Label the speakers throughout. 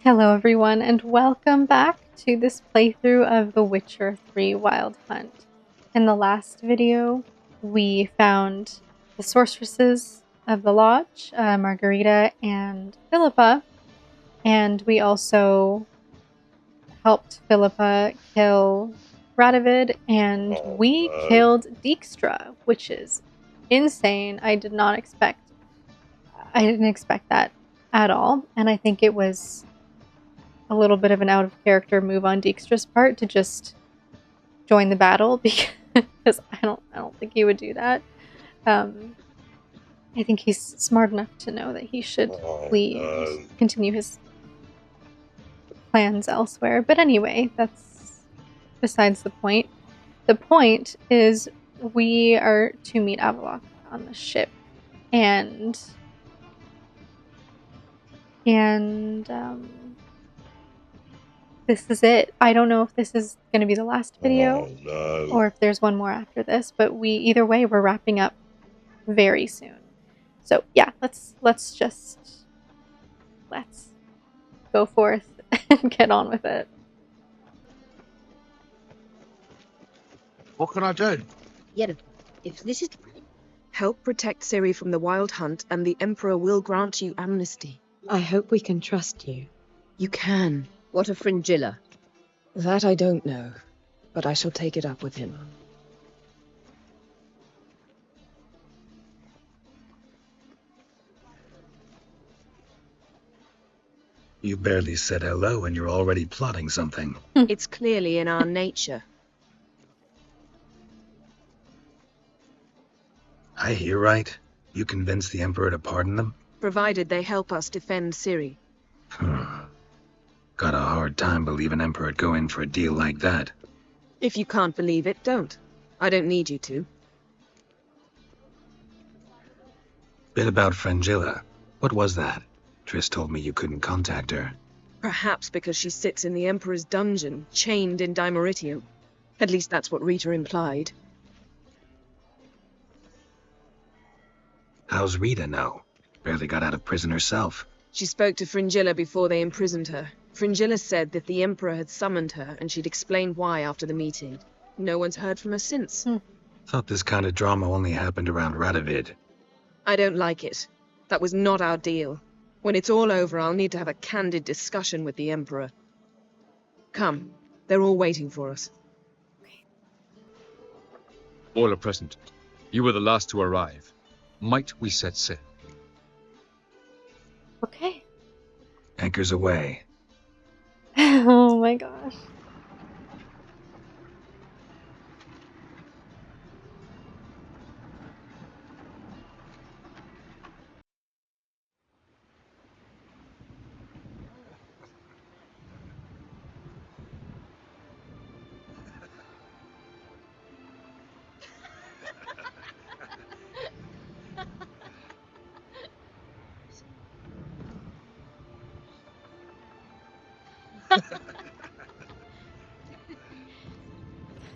Speaker 1: Hello everyone, and welcome back to this playthrough of The Witcher 3 Wild Hunt. In the last video, we found the sorceresses of the lodge, Margarita and Philippa, and we also helped Philippa kill Radovid, and we killed Dijkstra, which is insane. I didn't expect that at all, and I think it was a little bit of an out of character move on Dijkstra's part to just join the battle because I don't think he would do that. I think he's smart enough to know that he should flee and continue his plans elsewhere. But anyway, that's besides the point. The point is we are to meet Avallac'h on the ship, and this is it. I don't know if this is going to be the last video or if there's one more after this, but either way, we're wrapping up very soon. So yeah, let's go forth and get on with it.
Speaker 2: What can I do?
Speaker 3: Yeah, if this is...
Speaker 4: Help protect Ciri from the Wild Hunt, and the Emperor will grant you amnesty.
Speaker 5: I hope we can trust you.
Speaker 4: You can.
Speaker 3: What of Fringilla?
Speaker 5: That I don't know, but I shall take it up with him.
Speaker 2: You barely said hello and you're already plotting something.
Speaker 4: It's clearly in our nature.
Speaker 2: I hear right. You convinced the Emperor to pardon them?
Speaker 4: Provided they help us defend Ciri.
Speaker 2: Got a hard time believing Emperor'd go in for a deal like that.
Speaker 4: If you can't believe it, don't. I don't need you to.
Speaker 2: Bit about Fringilla. What was that? Triss told me you couldn't contact her.
Speaker 4: Perhaps because she sits in the Emperor's dungeon, chained in Dimeritium. At least that's what Rita implied.
Speaker 2: How's Rita now? Barely got out of prison herself.
Speaker 4: She spoke to Fringilla before they imprisoned her. Fringilla said that the Emperor had summoned her, and she'd explained why after the meeting. No one's heard from her since.
Speaker 2: Thought this kind of drama only happened around Radovid.
Speaker 4: I don't like it. That was not our deal. When it's all over, I'll need to have a candid discussion with the Emperor. Come, they're all waiting for us.
Speaker 6: All are present. You were the last to arrive. Might we set sail?
Speaker 1: Okay.
Speaker 2: Anchors away.
Speaker 1: Oh my gosh.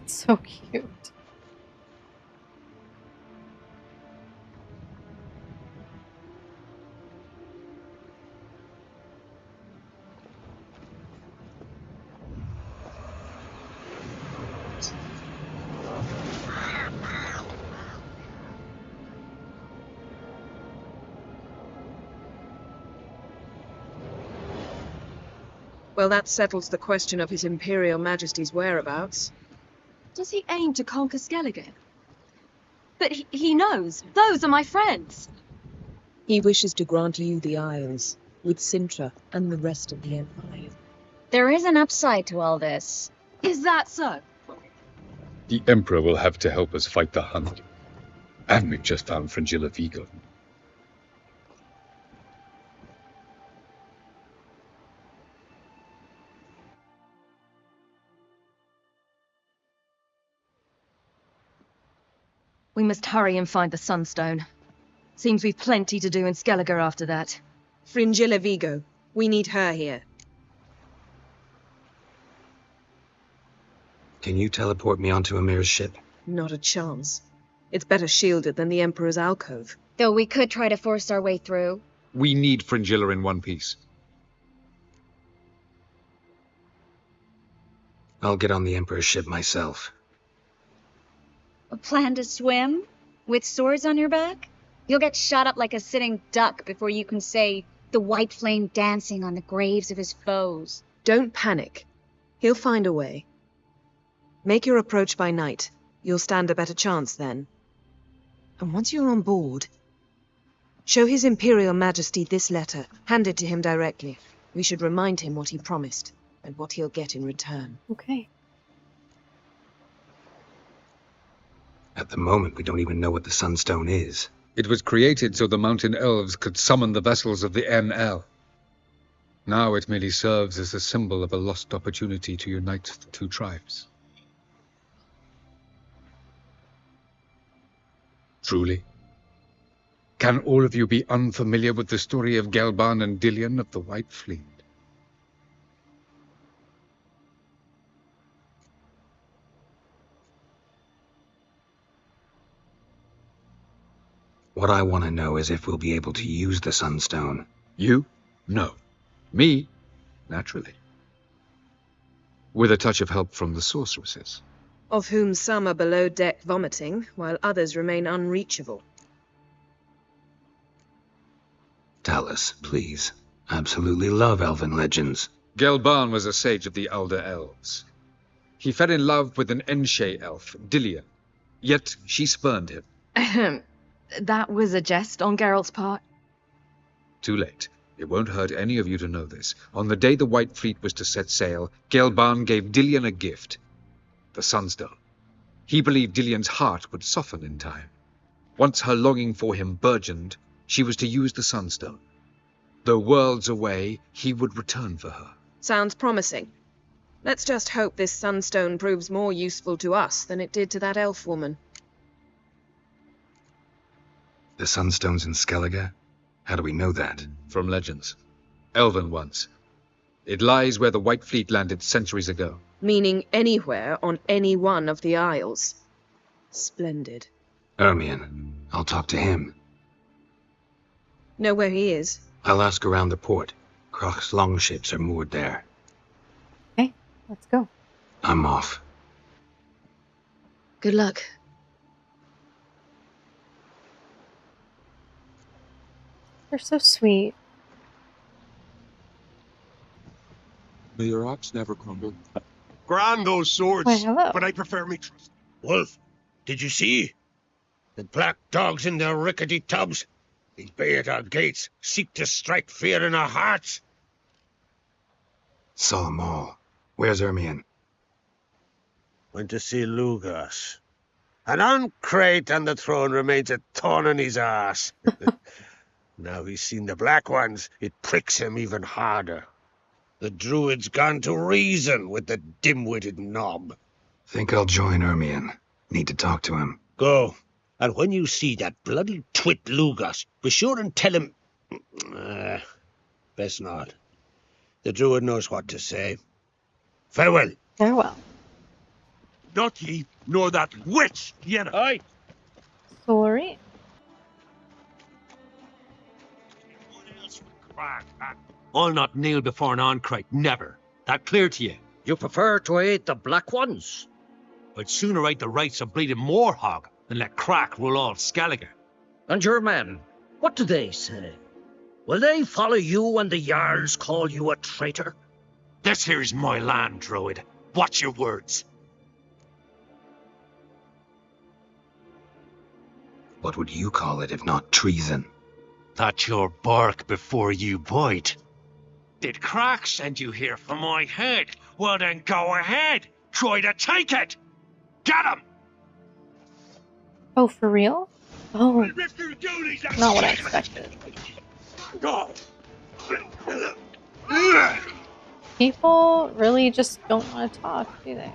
Speaker 1: So cute.
Speaker 4: Well, that settles the question of His Imperial Majesty's whereabouts.
Speaker 7: Does he aim to conquer Skellige? But he knows. Those are my friends.
Speaker 5: He wishes to grant you the Isles, with Sintra and the rest of the Empire.
Speaker 3: There is an upside to all this.
Speaker 7: Is that so?
Speaker 6: The Emperor will have to help us fight the Hunt. And we've just found Fringilla Vigo.
Speaker 7: We must hurry and find the Sunstone. Seems we've plenty to do in Skellige after that.
Speaker 4: Fringilla Vigo. We need her here.
Speaker 2: Can you teleport me onto Amir's ship?
Speaker 4: Not a chance. It's better shielded than the Emperor's alcove.
Speaker 3: Though we could try to force our way through.
Speaker 6: We need Fringilla in one piece.
Speaker 2: I'll get on the Emperor's ship myself.
Speaker 3: A plan to swim? With swords on your back? You'll get shot up like a sitting duck before you can say the white flame dancing on the graves of his foes.
Speaker 4: Don't panic. He'll find a way. Make your approach by night. You'll stand a better chance then. And once you're on board, show His Imperial Majesty this letter, handed to him directly. We should remind him what he promised, and what he'll get in return.
Speaker 1: Okay.
Speaker 2: At the moment, we don't even know what the Sunstone is.
Speaker 6: It was created so the mountain elves could summon the vessels of the NL. Now it merely serves as a symbol of a lost opportunity to unite the two tribes. Truly? Can all of you be unfamiliar with the story of Gelban and Dillion of the White Fleet?
Speaker 2: What I want to know is if we'll be able to use the Sunstone.
Speaker 6: You? No. Me? Naturally. With a touch of help from the sorceresses.
Speaker 4: Of whom some are below deck vomiting, while others remain unreachable.
Speaker 2: Tell us, please. Absolutely love elven legends.
Speaker 6: Gelban was a sage of the Elder Elves. He fell in love with an Enshe elf, Dillion. Yet she spurned him.
Speaker 7: Ahem. That was a jest on Geralt's part.
Speaker 6: Too late. It won't hurt any of you to know this. On the day the White Fleet was to set sail, Gelban gave Dillion a gift. The Sunstone. He believed Dillion's heart would soften in time. Once her longing for him burgeoned, she was to use the Sunstone. Though worlds away, he would return for her.
Speaker 4: Sounds promising. Let's just hope this Sunstone proves more useful to us than it did to that elf woman.
Speaker 2: The Sunstone's in Skellige? How do we know that?
Speaker 6: From legends. Elven ones. It lies where the White Fleet landed centuries ago.
Speaker 4: Meaning anywhere on any one of the Isles. Splendid.
Speaker 2: Ermion. I'll talk to him.
Speaker 4: Know where he is?
Speaker 2: I'll ask around the port. Croc's longships are moored there.
Speaker 1: Okay, let's go.
Speaker 2: I'm off.
Speaker 3: Good luck.
Speaker 1: They're so sweet.
Speaker 8: May your ox never crumble. Grand those swords,
Speaker 1: Why, hello.
Speaker 8: but I prefer me trust. Wolf, did you see? The black dogs in their rickety tubs. These bay at our gates seek to strike fear in our hearts.
Speaker 2: Saw 'em all. Where's Ermion?
Speaker 8: Went to see Lugas. An uncrate on the throne remains a thorn in his ass. Now he's seen the black ones, it pricks him even harder. The druid's gone to reason with the dim-witted knob.
Speaker 2: Think I'll join Ermion. Need to talk to him.
Speaker 8: Go, and when you see that bloody twit Lugas, be sure and tell him... best not. The druid knows what to say. Farewell.
Speaker 1: Farewell.
Speaker 8: Not ye, nor that witch, Yenna. Aye.
Speaker 1: Sorry.
Speaker 9: I'll not kneel before an Oncrite, never. That clear to you?
Speaker 10: You prefer to aid the black ones?
Speaker 9: I'd sooner right the rights of bleeding Moorhog than let Crack rule all Skellige.
Speaker 10: And your men, what do they say? Will they follow you when the Jarls call you a traitor?
Speaker 9: This here's my land, Druid. Watch your words.
Speaker 2: What would you call it if not treason?
Speaker 9: That's your bark before you bite. Did Crack send you here for my head? Well then go ahead. Try to take it. Get him!
Speaker 1: Oh, for real? Oh, not what I expected. People really just don't want to talk, do they?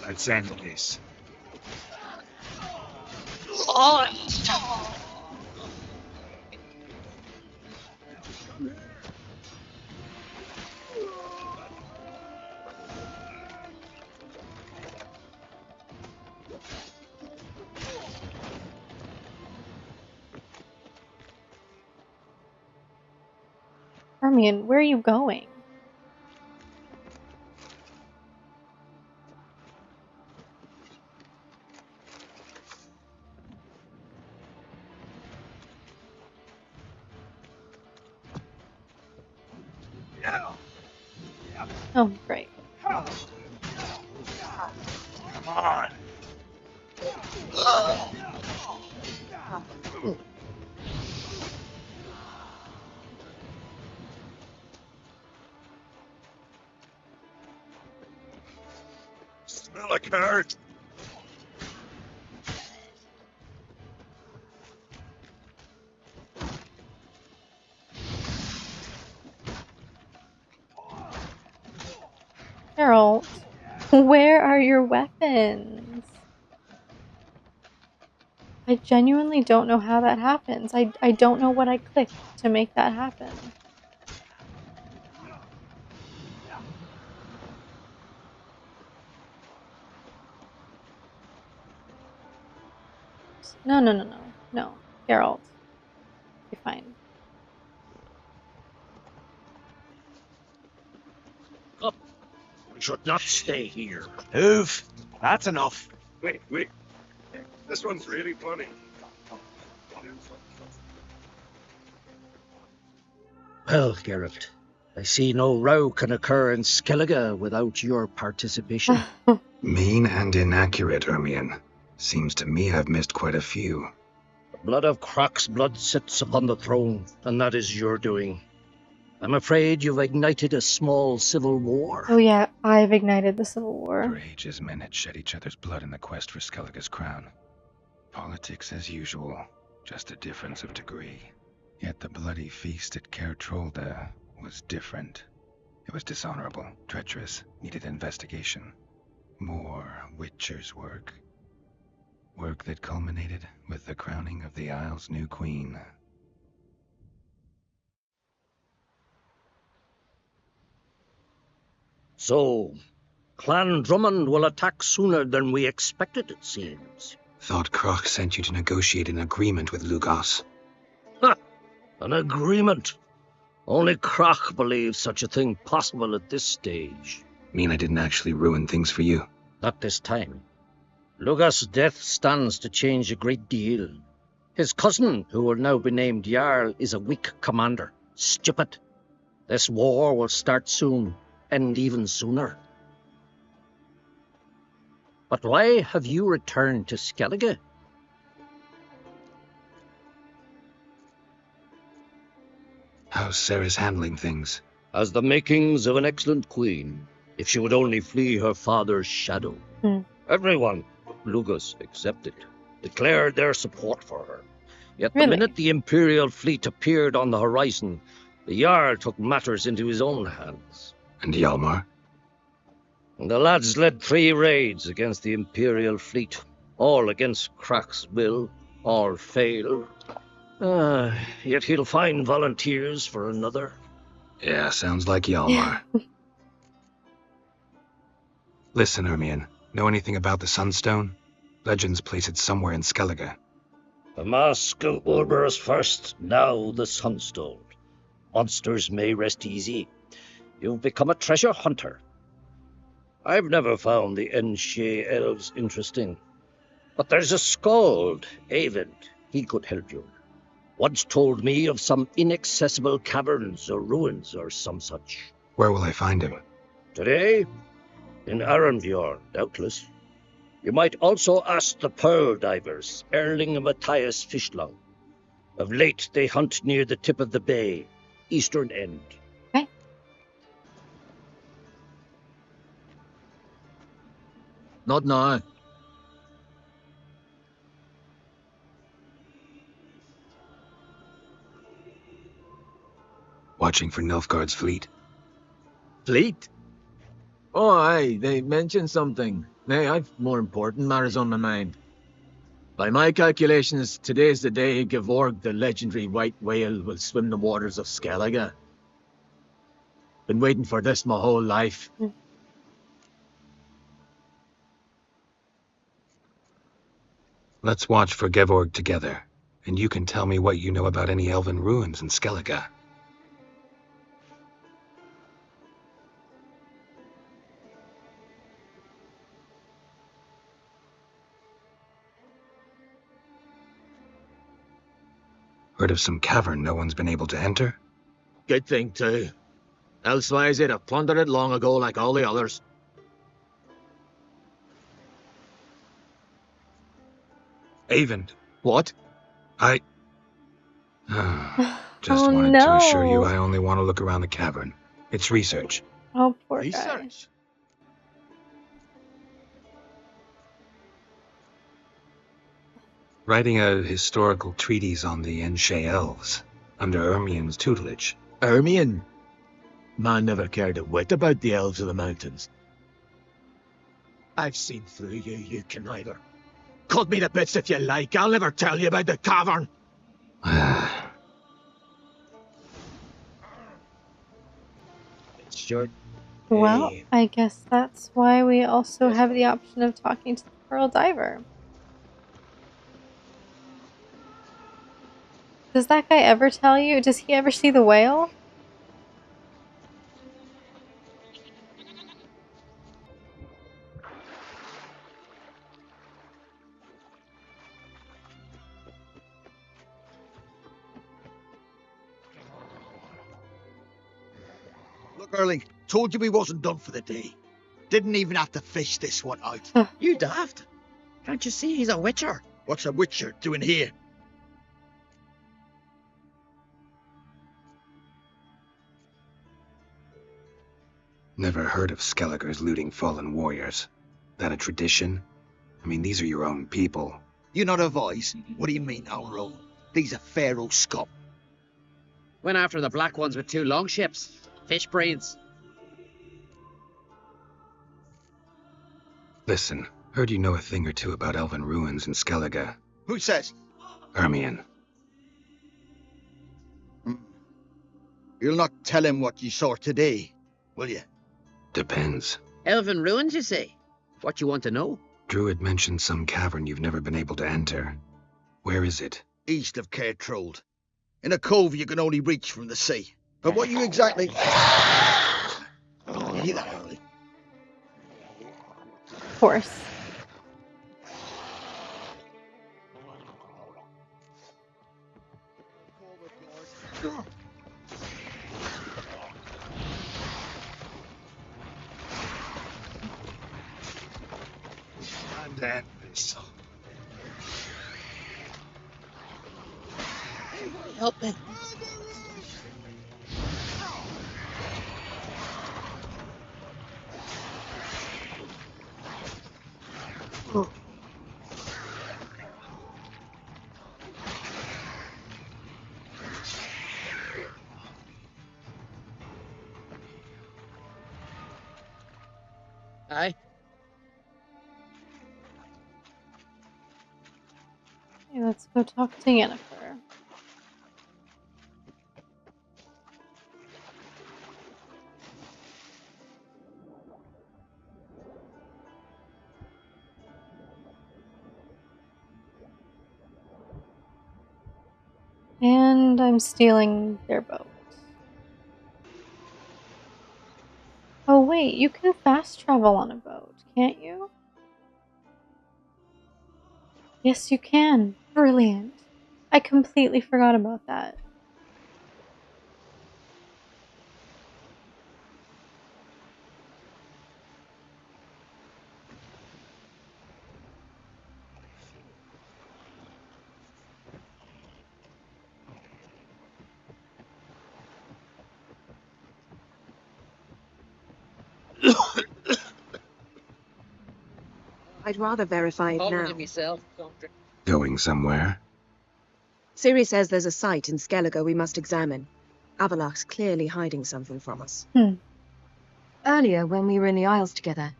Speaker 8: Let's end this.
Speaker 1: Hermione, where are you going? Oh, great.
Speaker 9: Come on. Smell a carrot.
Speaker 1: Geralt, where are your weapons? I genuinely don't know how that happens. I don't know what I clicked to make that happen. No, no, no, no. No. Geralt. You're fine.
Speaker 10: Up. We should not stay here.
Speaker 9: Move. That's enough. Wait. This one's really funny.
Speaker 10: Well, Geralt, I see no row can occur in Skellige without your participation.
Speaker 2: Mean and inaccurate, Hermione. Seems to me I've missed quite a few.
Speaker 10: The blood of Croc's blood sits upon the throne, and that is your doing. I'm afraid you've ignited a small civil war.
Speaker 1: Oh yeah, I've ignited the Civil War.
Speaker 2: For ages men had shed each other's blood in the quest for Skellige's crown. Politics as usual, just a difference of degree. Yet the bloody feast at Caer Trolda was different. It was dishonorable, treacherous, needed investigation. More Witcher's work. Work that culminated with the crowning of the Isle's new queen.
Speaker 10: So, Clan Drummond will attack sooner than we expected, it seems.
Speaker 2: Thought Croc sent you to negotiate an agreement with Lugos.
Speaker 10: Ha! An agreement. Only Croc believes such a thing possible at this stage.
Speaker 2: Mean I didn't actually ruin things for you?
Speaker 10: Not this time. Lugos' death stands to change a great deal. His cousin, who will now be named Jarl, is a weak commander. Stupid. This war will start soon, end even sooner. But why have you returned to Skellige?
Speaker 2: How's Sarah's handling things?
Speaker 10: Has the makings of an excellent queen, if she would only flee her father's shadow. Everyone, Lugos excepted, declared their support for her. Yet the minute the Imperial fleet appeared on the horizon, the Jarl took matters into his own hands.
Speaker 2: And Hjalmar?
Speaker 10: The lads led 3 raids against the Imperial fleet, all against Croc's will, all failed. Yet he'll find volunteers for another.
Speaker 2: Yeah, sounds like Hjalmar. Listen, Hermione, know anything about the Sunstone? Legends place it somewhere in Skellige.
Speaker 10: The mask of Urber's first, now the Sunstone. Monsters may rest easy. You've become a treasure hunter. I've never found the Enshe elves interesting. But there's a skald, Eredin. He could help you. Once told me of some inaccessible caverns or ruins or some such.
Speaker 2: Where will I find him?
Speaker 10: Today? In Aranbjorn, doubtless. You might also ask the pearl divers, Erling and Matthias Fishlung. Of late, they hunt near the tip of the bay, eastern end.
Speaker 1: Okay.
Speaker 11: Not now.
Speaker 2: Watching for Nilfgaard's fleet.
Speaker 11: Fleet? Oh, aye, they mentioned something. Nay, I've more important matters on my mind. By my calculations, today's the day Gevorg, the legendary white whale, will swim the waters of Skellige. Been waiting for this my whole life.
Speaker 2: Let's watch for Gevorg together, and you can tell me what you know about any elven ruins in Skellige. Heard of some cavern no one's been able to enter?
Speaker 11: Good thing, too. Elsewise, they'd have plundered it long ago like all the others.
Speaker 2: Avon.
Speaker 11: What?
Speaker 2: I... Just
Speaker 1: Oh,
Speaker 2: wanted to assure you
Speaker 1: no.
Speaker 2: I only want to look around the cavern. It's research.
Speaker 1: Oh, poor guy.
Speaker 11: Research?
Speaker 2: Writing a historical treatise on the Enshe elves, under Ermien's tutelage.
Speaker 11: Ermien? Man never cared a whit about the elves of the mountains. I've seen through you, you conniver. Cut me to bits if you like, I'll never tell you about the cavern! Sure.
Speaker 1: Well,
Speaker 11: Hey.
Speaker 1: I guess that's why we also have the option of talking to the Pearl Diver. Does that guy ever tell you? Does he ever see the whale?
Speaker 12: Look, Erling, told you we wasn't done for the day. Didn't even have to fish this one out.
Speaker 10: You daft. Can't you see he's a witcher?
Speaker 12: What's a witcher doing here?
Speaker 2: Never heard of Skelligers looting fallen warriors. That a tradition? I mean, these are your own people.
Speaker 12: You not advise? What do you mean, our own? These are Pharaoh's scum.
Speaker 13: Went after the black ones with 2 longships. Fish brains.
Speaker 2: Listen, heard you know a thing or two about elven ruins in Skellige.
Speaker 12: Who says?
Speaker 2: Ermien.
Speaker 12: You'll not tell him what you saw today, will you?
Speaker 2: Depends.
Speaker 13: Elven ruins, you say? What you want to know?
Speaker 2: Druid mentioned some cavern you've never been able to enter. Where is it?
Speaker 12: East of Cairtrold. In a cove you can only reach from the sea. But what you exactly... You hear that, Erling?
Speaker 1: Of course.
Speaker 12: And then this.
Speaker 10: Help me.
Speaker 13: Aye.
Speaker 1: Okay, let's go talk to Yennefer. And I'm stealing their boat. Oh wait, you can fast travel on a boat, can't you? Yes, you can. Brilliant. I completely forgot about that.
Speaker 4: I'd rather verify it now.
Speaker 13: Myself.
Speaker 2: Going somewhere?
Speaker 4: Ciri says there's a site in Skellige we must examine. Avalach's clearly hiding something from us.
Speaker 7: Earlier, when we were in the Isles together,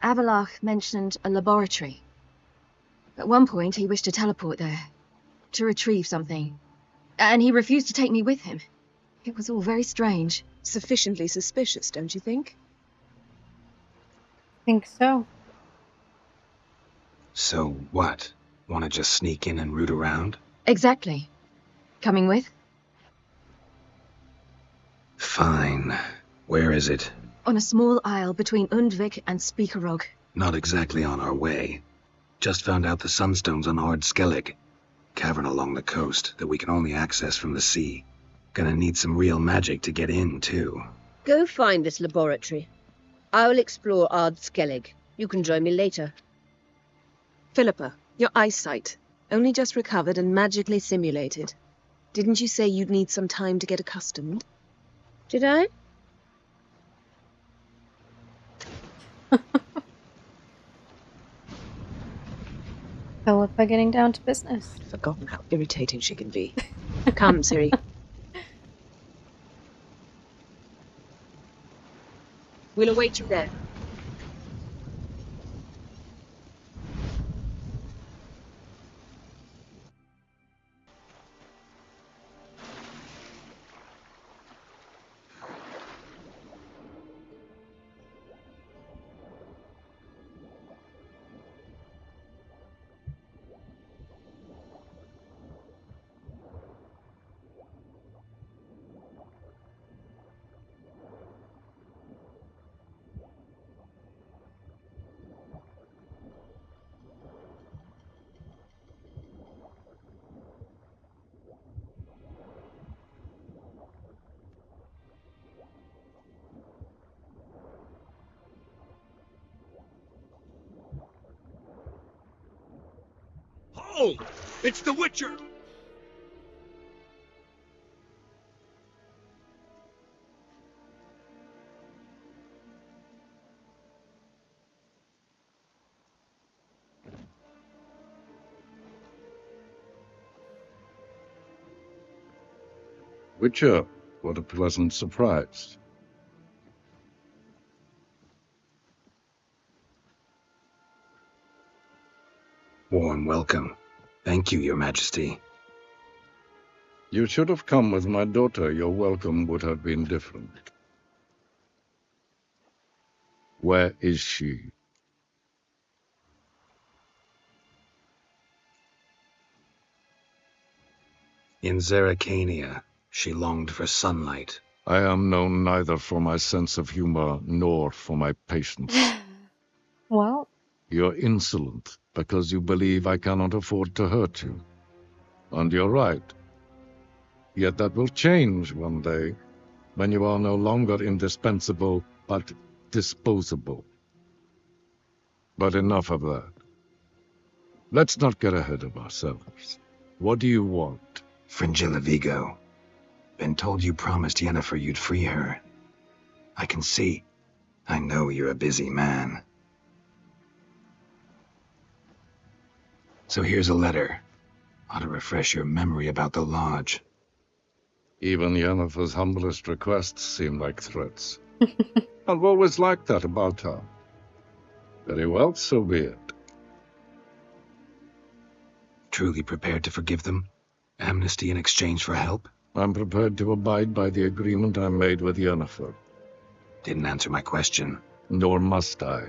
Speaker 7: Avalach mentioned a laboratory. At one point, he wished to teleport there, to retrieve something, and he refused to take me with him. It was all very strange.
Speaker 4: Sufficiently suspicious, don't you think?
Speaker 1: Think so.
Speaker 2: So what? Want to just sneak in and root around?
Speaker 7: Exactly. Coming with?
Speaker 2: Fine. Where is it?
Speaker 7: On a small isle between Undvik and Speakerog.
Speaker 2: Not exactly on our way. Just found out the Sunstone's on Hard Skellig. Cavern along the coast that we can only access from the sea. Gonna need some real magic to get in, too.
Speaker 14: Go find this laboratory. I'll explore Ard Skellige. You can join me later.
Speaker 4: Philippa, your eyesight. Only just recovered and magically simulated. Didn't you say you'd need some time to get accustomed?
Speaker 14: Did I?
Speaker 1: Philippa getting down to business.
Speaker 4: I'd forgotten how irritating she can be. Come, Ciri. We'll await you there.
Speaker 9: Hold! It's the Witcher!
Speaker 15: Witcher, what a pleasant surprise.
Speaker 2: Warm welcome. Thank you, Your Majesty.
Speaker 15: You should have come with my daughter. Your welcome would have been different. Where is she?
Speaker 2: In Zeracania, she longed for sunlight.
Speaker 15: I am known neither for my sense of humor nor for my patience.
Speaker 1: Well,
Speaker 15: You're insolent because you believe I cannot afford to hurt you. And you're right. Yet that will change one day, when you are no longer indispensable, but disposable. But enough of that. Let's not get ahead of ourselves. What do you want?
Speaker 2: Fringilla Vigo. Been told you promised Yennefer you'd free her. I can see. I know you're a busy man. So here's a letter. Ought to refresh your memory about the Lodge.
Speaker 15: Even Yennefer's humblest requests seem like threats. I've always liked that about her. Very well, so be it.
Speaker 2: Truly prepared to forgive them? Amnesty in exchange for help?
Speaker 15: I'm prepared to abide by the agreement I made with Yennefer.
Speaker 2: Didn't answer my question.
Speaker 15: Nor must I.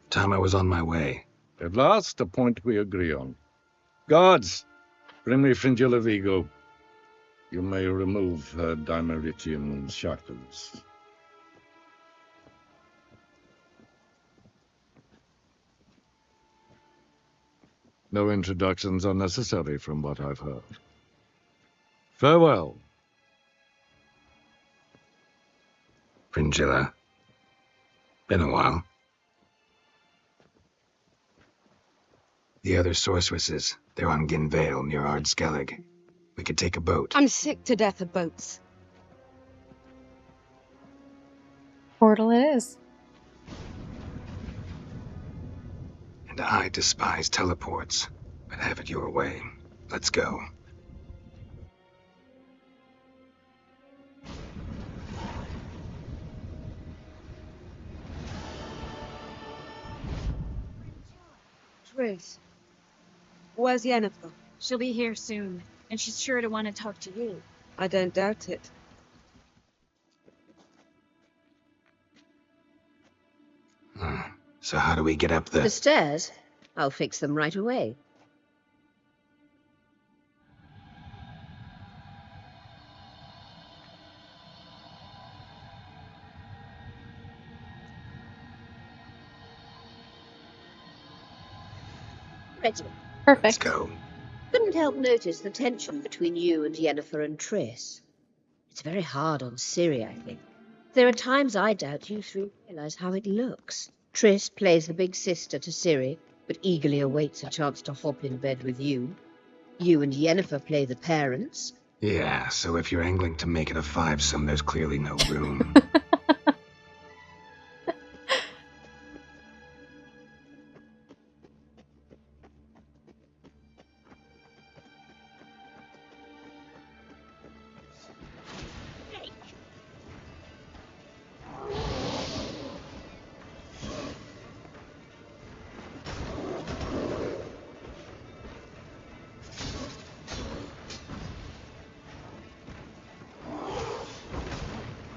Speaker 2: Time I was on my way.
Speaker 15: At last, a point we agree on. Guards, bring me Fringilla Vigo. You may remove her Dimeritian shackles. No introductions are necessary from what I've heard. Farewell.
Speaker 2: Fringilla. Been a while. The other sorceresses, they're on Ginvale near Ard Skellige. We could take a boat.
Speaker 14: I'm sick to death of boats.
Speaker 1: portal it is.
Speaker 2: And I despise teleports, but have it your way. Let's go.
Speaker 3: Triss,
Speaker 4: Where's Yennefer?
Speaker 3: she'll be here soon, and she's sure to want to talk to you.
Speaker 4: I don't doubt it.
Speaker 2: So how do we get up
Speaker 14: The
Speaker 2: the...
Speaker 14: stairs? I'll fix them right away. Ready.
Speaker 1: Perfect.
Speaker 2: Let's go.
Speaker 14: Couldn't help notice the tension between you and Yennefer and Triss. It's very hard on Ciri, I think. There are times I doubt you three realize how it looks. Triss plays the big sister to Ciri, but eagerly awaits a chance to hop in bed with you. You and Yennefer play the parents.
Speaker 2: Yeah, so if you're angling to make it a fivesome, there's clearly no room.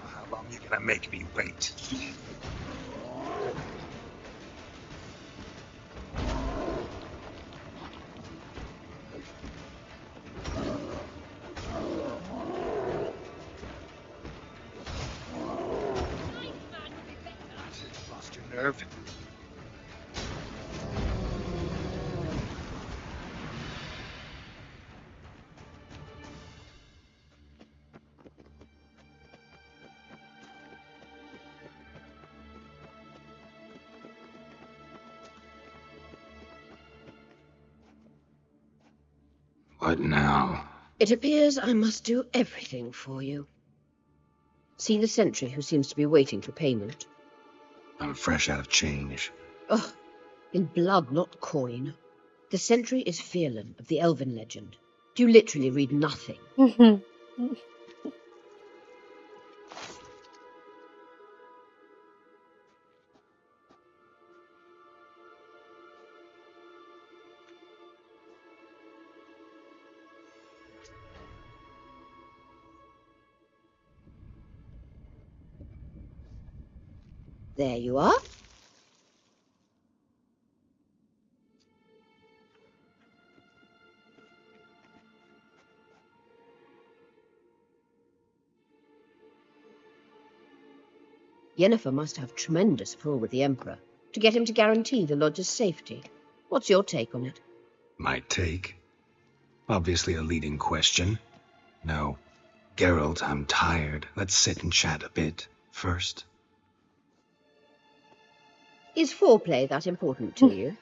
Speaker 2: How long you gonna make me wait? Lost your nerve? What now?
Speaker 14: It appears I must do everything for you. See the sentry who seems to be waiting for payment?
Speaker 2: I'm fresh out of change.
Speaker 14: Oh, in blood, not coin. The sentry is Fierlan of the elven legend. You literally read nothing. There you are. Yennefer must have tremendous pull with the Emperor to get him to guarantee the lodge's safety. What's your take on it?
Speaker 2: My take? Obviously a leading question. No. Geralt, I'm tired. Let's sit and chat a bit first.
Speaker 14: Is foreplay that important to you?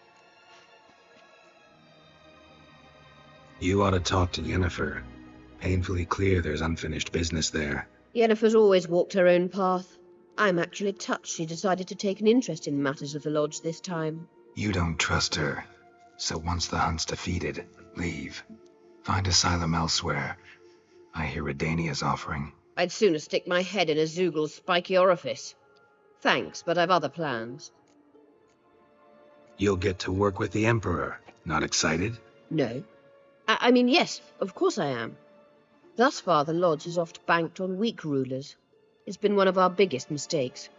Speaker 2: You ought to talk to Yennefer. Painfully clear there's unfinished business there.
Speaker 14: Yennefer's always walked her own path. I'm actually touched she decided to take an interest in matters of the lodge this time.
Speaker 2: You don't trust her. So once the hunt's defeated, leave. Find asylum elsewhere. I hear Redania's offering.
Speaker 14: I'd sooner stick my head in a Zoogl's spiky orifice. Thanks, but I've other plans.
Speaker 2: You'll get to work with the Emperor. Not excited?
Speaker 14: No. I mean, yes, of course I am. Thus far, the lodge has oft banked on weak rulers. It's been one of our biggest mistakes.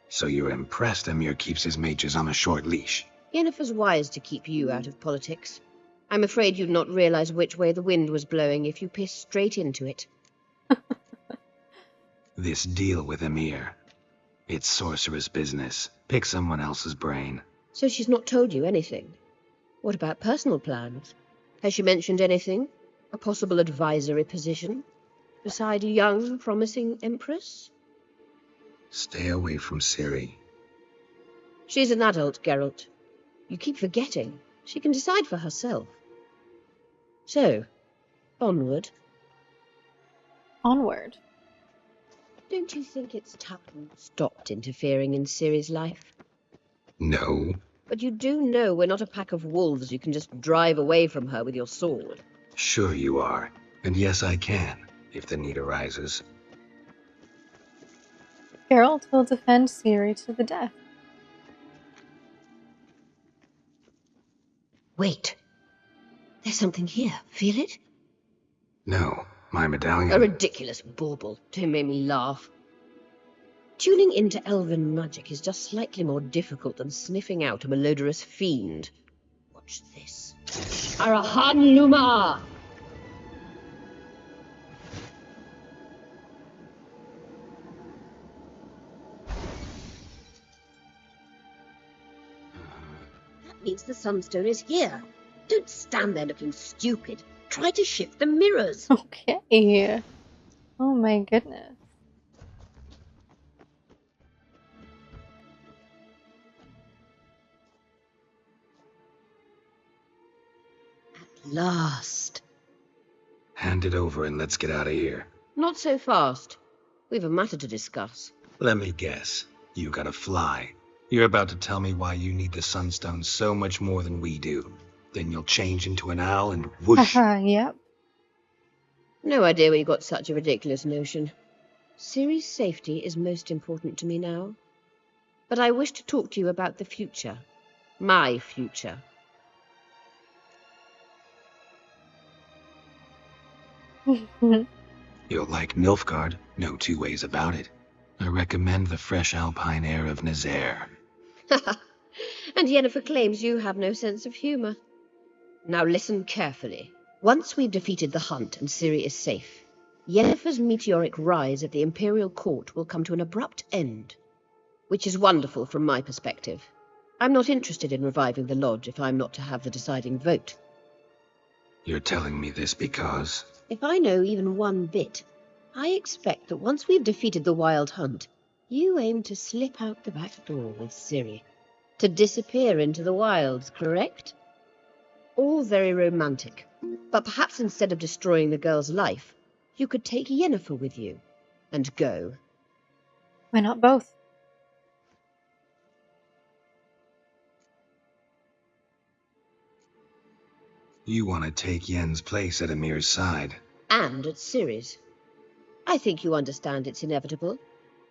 Speaker 2: So you're impressed Emir keeps his mages on a short leash?
Speaker 14: Yennefer's wise to keep you out of politics. I'm afraid you'd not realize which way the wind was blowing if you pissed straight into it.
Speaker 2: This deal with Emir. It's sorcerer's business. Pick someone else's brain.
Speaker 14: So she's not told you anything? What about personal plans? Has she mentioned anything? A possible advisory position? Beside a young, promising empress?
Speaker 2: Stay away from Ciri.
Speaker 14: She's an adult, Geralt. You keep forgetting. She can decide for herself. So, onward.
Speaker 1: Onward.
Speaker 14: Don't you think it's time you stopped interfering in Ciri's life?
Speaker 2: No.
Speaker 14: But you do know we're not a pack of wolves you can just drive away from her with your sword.
Speaker 2: Sure you are. And yes, I can, if the need arises.
Speaker 1: Geralt will defend Ciri to the death.
Speaker 14: Wait. There's something here. Feel it?
Speaker 2: No, my medallion.
Speaker 14: A ridiculous bauble. Don't make me laugh. Tuning into elven magic is just slightly more difficult than sniffing out a malodorous fiend. Watch this. Arahan Luma! means the Sunstone is here. Don't stand there looking stupid. Try to shift the mirrors.
Speaker 1: Okay. Oh my goodness.
Speaker 14: At last.
Speaker 2: Hand it over and let's get out of here.
Speaker 14: Not so fast. We've a matter to discuss.
Speaker 2: Let me guess. You gotta fly. You're about to tell me why you need the Sunstone so much more than we do. Then you'll change into an owl and whoosh.
Speaker 1: Yep.
Speaker 14: No idea where you got such a ridiculous notion. Ciri's safety is most important to me now. But I wish to talk to you about the future. My future.
Speaker 2: You'll like Nilfgaard, no two ways about it. I recommend the fresh alpine air of Nazaire.
Speaker 14: And Yennefer claims you have no sense of humour. Now listen carefully. Once we've defeated the hunt and Ciri is safe, Yennefer's meteoric rise at the Imperial Court will come to an abrupt end. Which is wonderful from my perspective. I'm not interested in reviving the Lodge if I'm not to have the deciding vote.
Speaker 2: You're telling me this because...
Speaker 14: If I know even one bit, I expect that once we've defeated the Wild Hunt, you aim to slip out the back door with Ciri. To disappear into the wilds, correct? All very romantic. But perhaps instead of destroying the girl's life, you could take Yennefer with you and go.
Speaker 1: Why not both?
Speaker 2: You want to take Yen's place at Amir's side.
Speaker 14: And at Ciri's. I think you understand it's inevitable,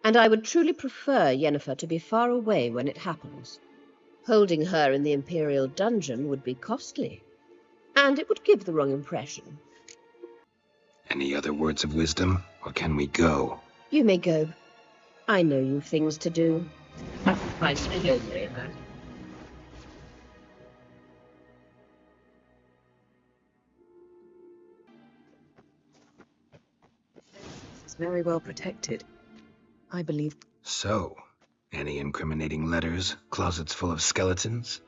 Speaker 14: and I would truly prefer Yennefer to be far away when it happens. Holding her in the Imperial dungeon would be costly, and it would give the wrong impression.
Speaker 2: Any other words of wisdom, or can we go?
Speaker 14: You may go. I know you've things to do.
Speaker 4: It's very well protected. I believe.
Speaker 2: So, any incriminating letters, closets full of skeletons?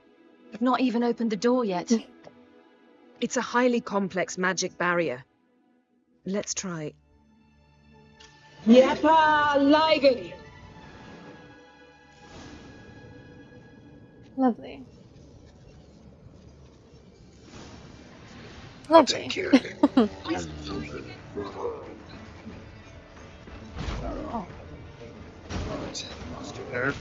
Speaker 7: I've not even opened the door yet.
Speaker 4: It's a highly complex magic barrier. Let's try.
Speaker 5: Yepa Ligen!
Speaker 1: Lovely.
Speaker 2: I'll
Speaker 1: Lovely.
Speaker 2: take care of it.
Speaker 1: Oh.
Speaker 2: Monster there.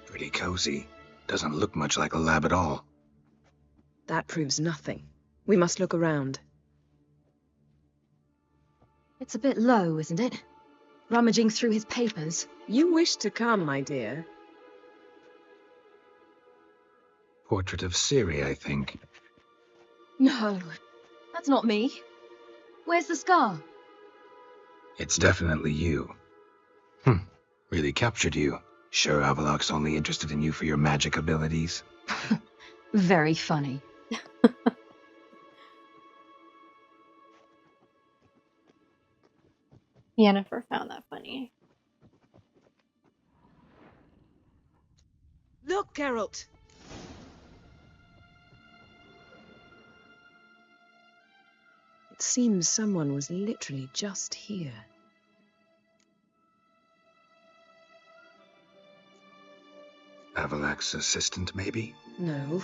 Speaker 2: Pretty cozy. Doesn't look much like a lab at all.
Speaker 4: That proves nothing. We must look around.
Speaker 7: It's a bit low, isn't it? Rummaging through his papers.
Speaker 4: You wish to come, my dear.
Speaker 2: Portrait of Ciri, I think.
Speaker 7: No, that's not me. Where's the scar?
Speaker 2: It's definitely you. Really captured you. Sure Avalok's only interested in you for your magic abilities?
Speaker 7: Very funny.
Speaker 1: Yennefer found that funny.
Speaker 4: Look, Geralt! It seems someone was literally just here.
Speaker 2: Avalok's assistant, maybe?
Speaker 4: No.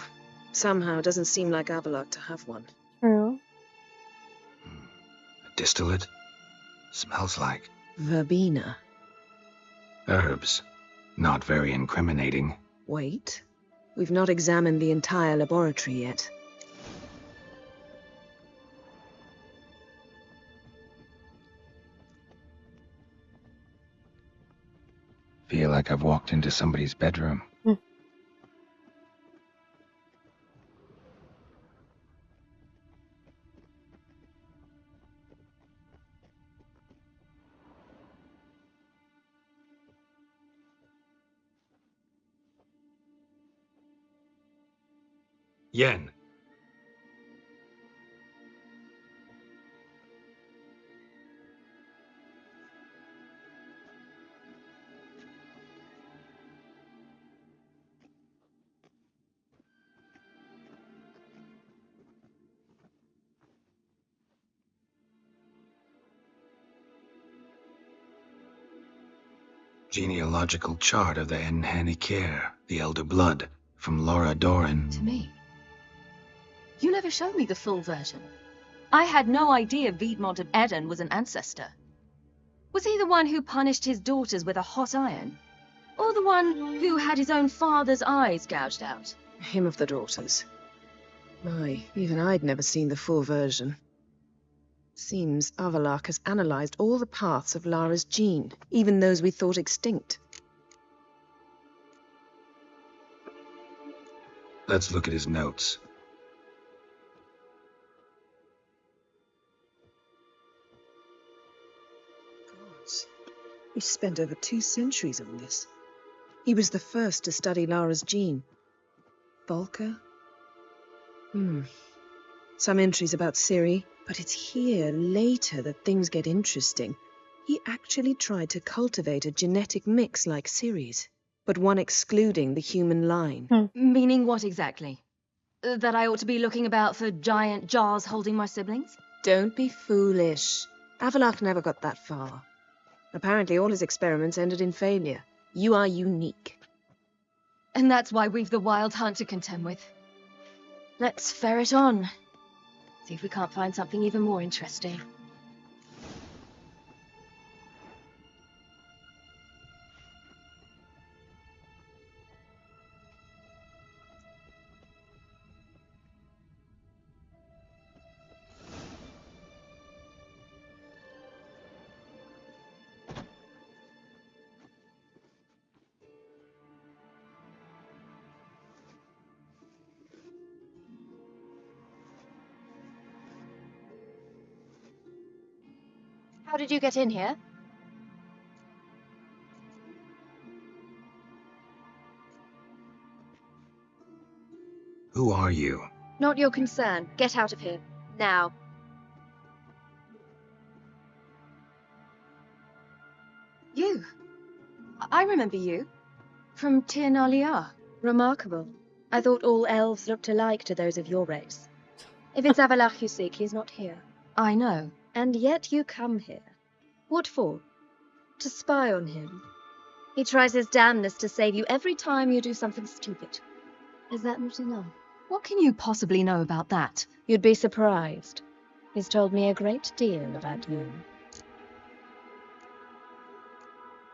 Speaker 4: Somehow doesn't seem like Avalok to have one.
Speaker 1: True.
Speaker 2: A distillate? Smells like...
Speaker 4: Verbena.
Speaker 2: herbs. Not very incriminating.
Speaker 4: Wait. We've not examined the entire laboratory yet.
Speaker 2: Feel like I've walked into somebody's bedroom. Yen. Genealogical chart of the Enhanikir, the Elder Blood, from Laura Doran.
Speaker 7: To me. You never showed me the full version. I had no idea Viedmont of Eredin was an ancestor. Was he the one who punished his daughters with a hot iron? Or the one who had his own father's eyes gouged out?
Speaker 4: Him of the daughters. My, even I'd never seen the full version. Seems Avalok has analyzed all the paths of Lara's gene, even those we thought extinct.
Speaker 2: Let's look at his notes.
Speaker 4: Gods, he spent over 2 centuries on this. He was the first to study Lara's gene. Volker? Some entries about Ciri, but it's here, later, that things get interesting. He actually tried to cultivate a genetic mix like Ciri's, but one excluding the human line.
Speaker 7: Meaning what exactly? That I ought to be looking about for giant jars holding my siblings?
Speaker 4: Don't be foolish. Avalok never got that far. Apparently all his experiments ended in failure. You are unique.
Speaker 7: And that's why we've the Wild Hunt to contend with. Let's ferret on. See if we can't find something even more interesting. How did you get in here?
Speaker 2: Who are you?
Speaker 7: Not your concern. Get out of here. Now. You. I remember you. From Tir Nalia.
Speaker 3: Remarkable. I thought all elves looked alike to those of your race. If it's Avalok you seek, he's not here.
Speaker 7: I know.
Speaker 3: And yet you come here. What for? To spy on him. He tries his damnedest to save you every time you do something stupid. Is that not enough?
Speaker 7: What can you possibly know about that?
Speaker 3: You'd be surprised. He's told me a great deal about you.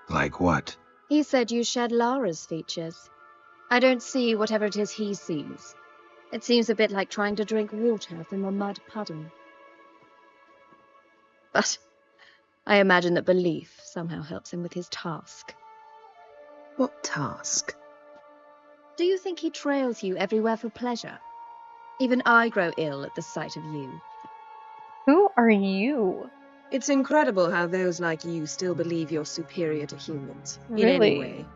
Speaker 2: Like what?
Speaker 3: He said you shared Lara's features. I don't see whatever it is he sees. It seems a bit like trying to drink water from a mud puddle. But I imagine that belief somehow helps him with his task.
Speaker 4: What task?
Speaker 3: Do you think he trails you everywhere for pleasure? Even I grow ill at the sight of you.
Speaker 1: Who are you?
Speaker 4: It's incredible how those like you still believe you're superior to humans.
Speaker 1: Really?
Speaker 4: In any way.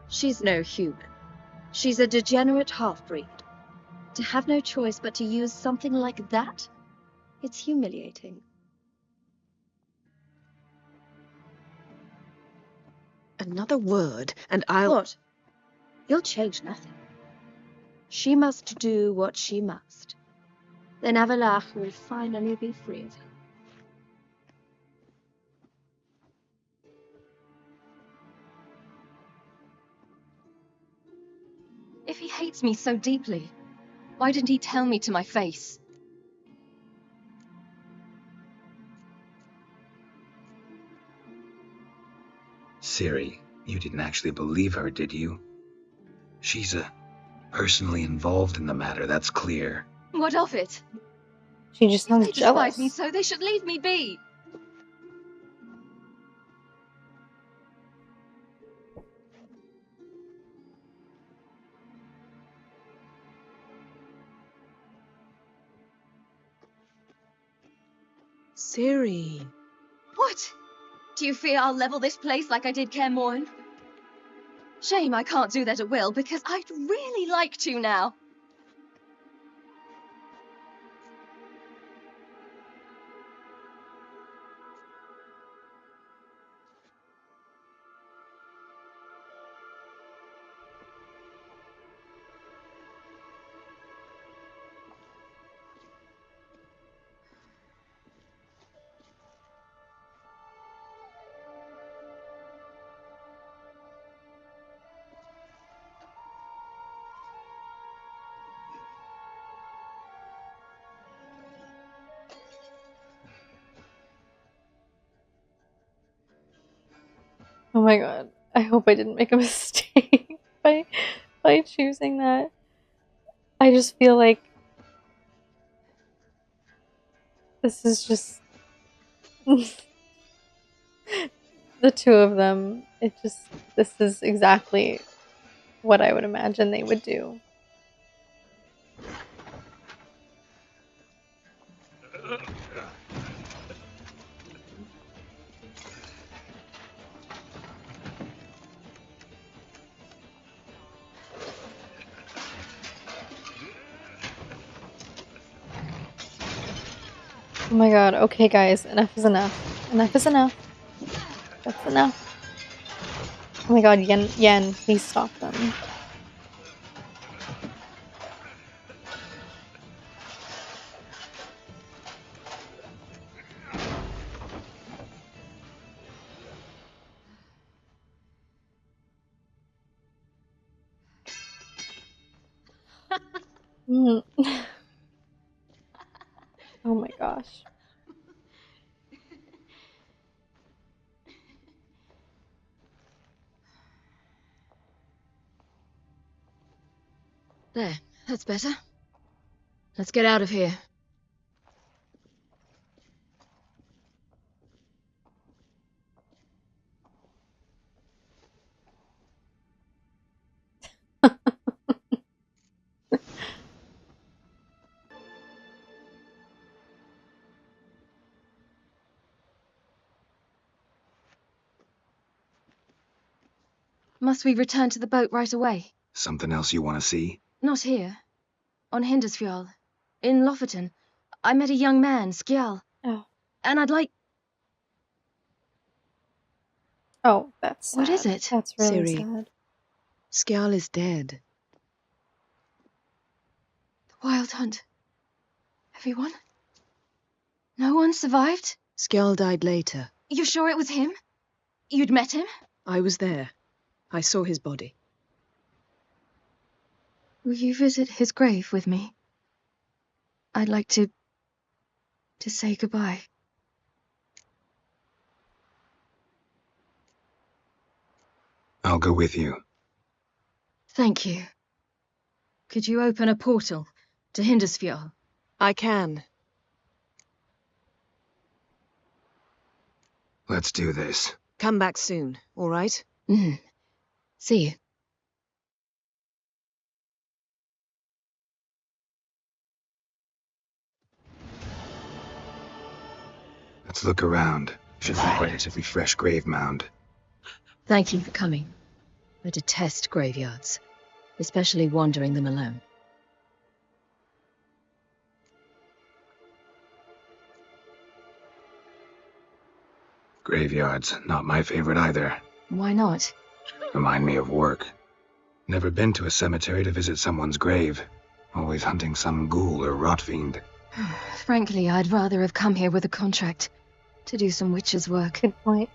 Speaker 3: She's no human. She's a degenerate half-breed. To have no choice but to use something like that? It's humiliating.
Speaker 4: Another word, and I'll...
Speaker 3: What? You'll change nothing. She must do what she must. Then Avalok will finally be free of her.
Speaker 7: If he hates me so deeply, why didn't he tell me to my face?
Speaker 2: Ciri, you didn't actually believe her, did you? She's personally involved in the matter, that's clear.
Speaker 7: What of it?
Speaker 1: She just sounds
Speaker 7: They
Speaker 1: jealous.
Speaker 7: despise me so they should leave me be.
Speaker 4: Ciri.
Speaker 7: What? Do you fear I'll level this place like I did Kaer Morhen? Shame I can't do that at will, because I'd really like to now.
Speaker 1: Oh my god. I hope I didn't make a mistake by choosing that. I just feel like this is just the two of them. This is exactly what I would imagine they would do. Oh my god, okay guys, enough is enough. Enough is enough. That's enough. Oh my god, Yen, please stop them. Mm. Oh my gosh.
Speaker 7: There, that's better. Let's get out of here. Must we return to the boat right away?
Speaker 2: Something else you want to see?
Speaker 7: Not here. On Hindersfjall. In Lofoten. I met a young man, Skjall.
Speaker 1: Oh.
Speaker 7: And I'd like...
Speaker 1: Oh, that's sad.
Speaker 7: What is it?
Speaker 1: That's really
Speaker 4: Ciri.
Speaker 1: sad.
Speaker 4: Skjall is dead.
Speaker 7: The Wild Hunt. Everyone? No one survived?
Speaker 4: Skjall died later.
Speaker 7: You sure it was him? You'd met him?
Speaker 4: I was there. I saw his body.
Speaker 7: Will you visit his grave with me? I'd like to say goodbye.
Speaker 2: I'll go with you.
Speaker 7: Thank you. Could you open a portal to Hindersfjall?
Speaker 4: I can.
Speaker 2: Let's do this.
Speaker 4: Come back soon, all right?
Speaker 7: See you.
Speaker 2: Let's look around. Should find a relatively fresh grave mound.
Speaker 7: Thank you for coming. I detest graveyards, especially wandering them alone.
Speaker 2: Graveyards, not my favorite either.
Speaker 7: Why not?
Speaker 2: Remind me of work. Never been to a cemetery to visit someone's grave. Always hunting some ghoul or rot fiend.
Speaker 7: Frankly, I'd rather have come here with a contract to do some witcher's work.
Speaker 1: Good point.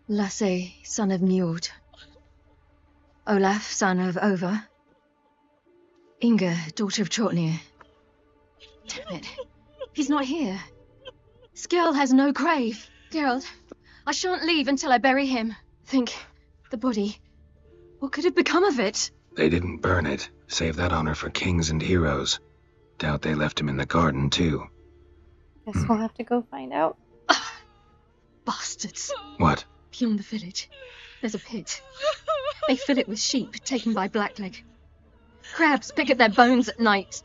Speaker 7: Lasse, son of Njord. Olaf, son of Over. Inga, daughter of Trotnir. Damn it. He's not here. Skjall has no grave. Geralt, I shan't leave until I bury him. Think, the body. What could have become of it?
Speaker 2: They didn't burn it. Save that honor for kings and heroes. Doubt they left him in the garden, too.
Speaker 1: Guess we'll have to go find out.
Speaker 7: Bastards.
Speaker 2: What?
Speaker 7: Beyond the village, there's a pit. They fill it with sheep taken by Blackleg. Crabs pick at their bones at night.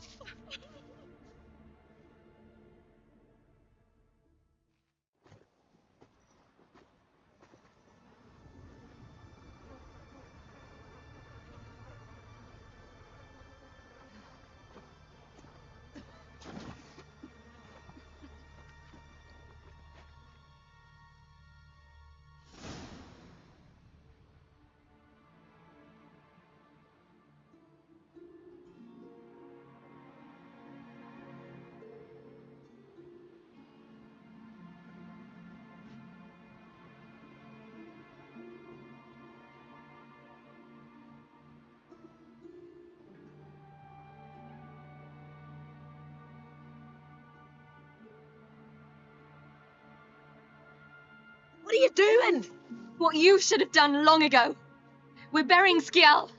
Speaker 3: What are you doing?
Speaker 7: What you should have done long ago. We're burying Skjall.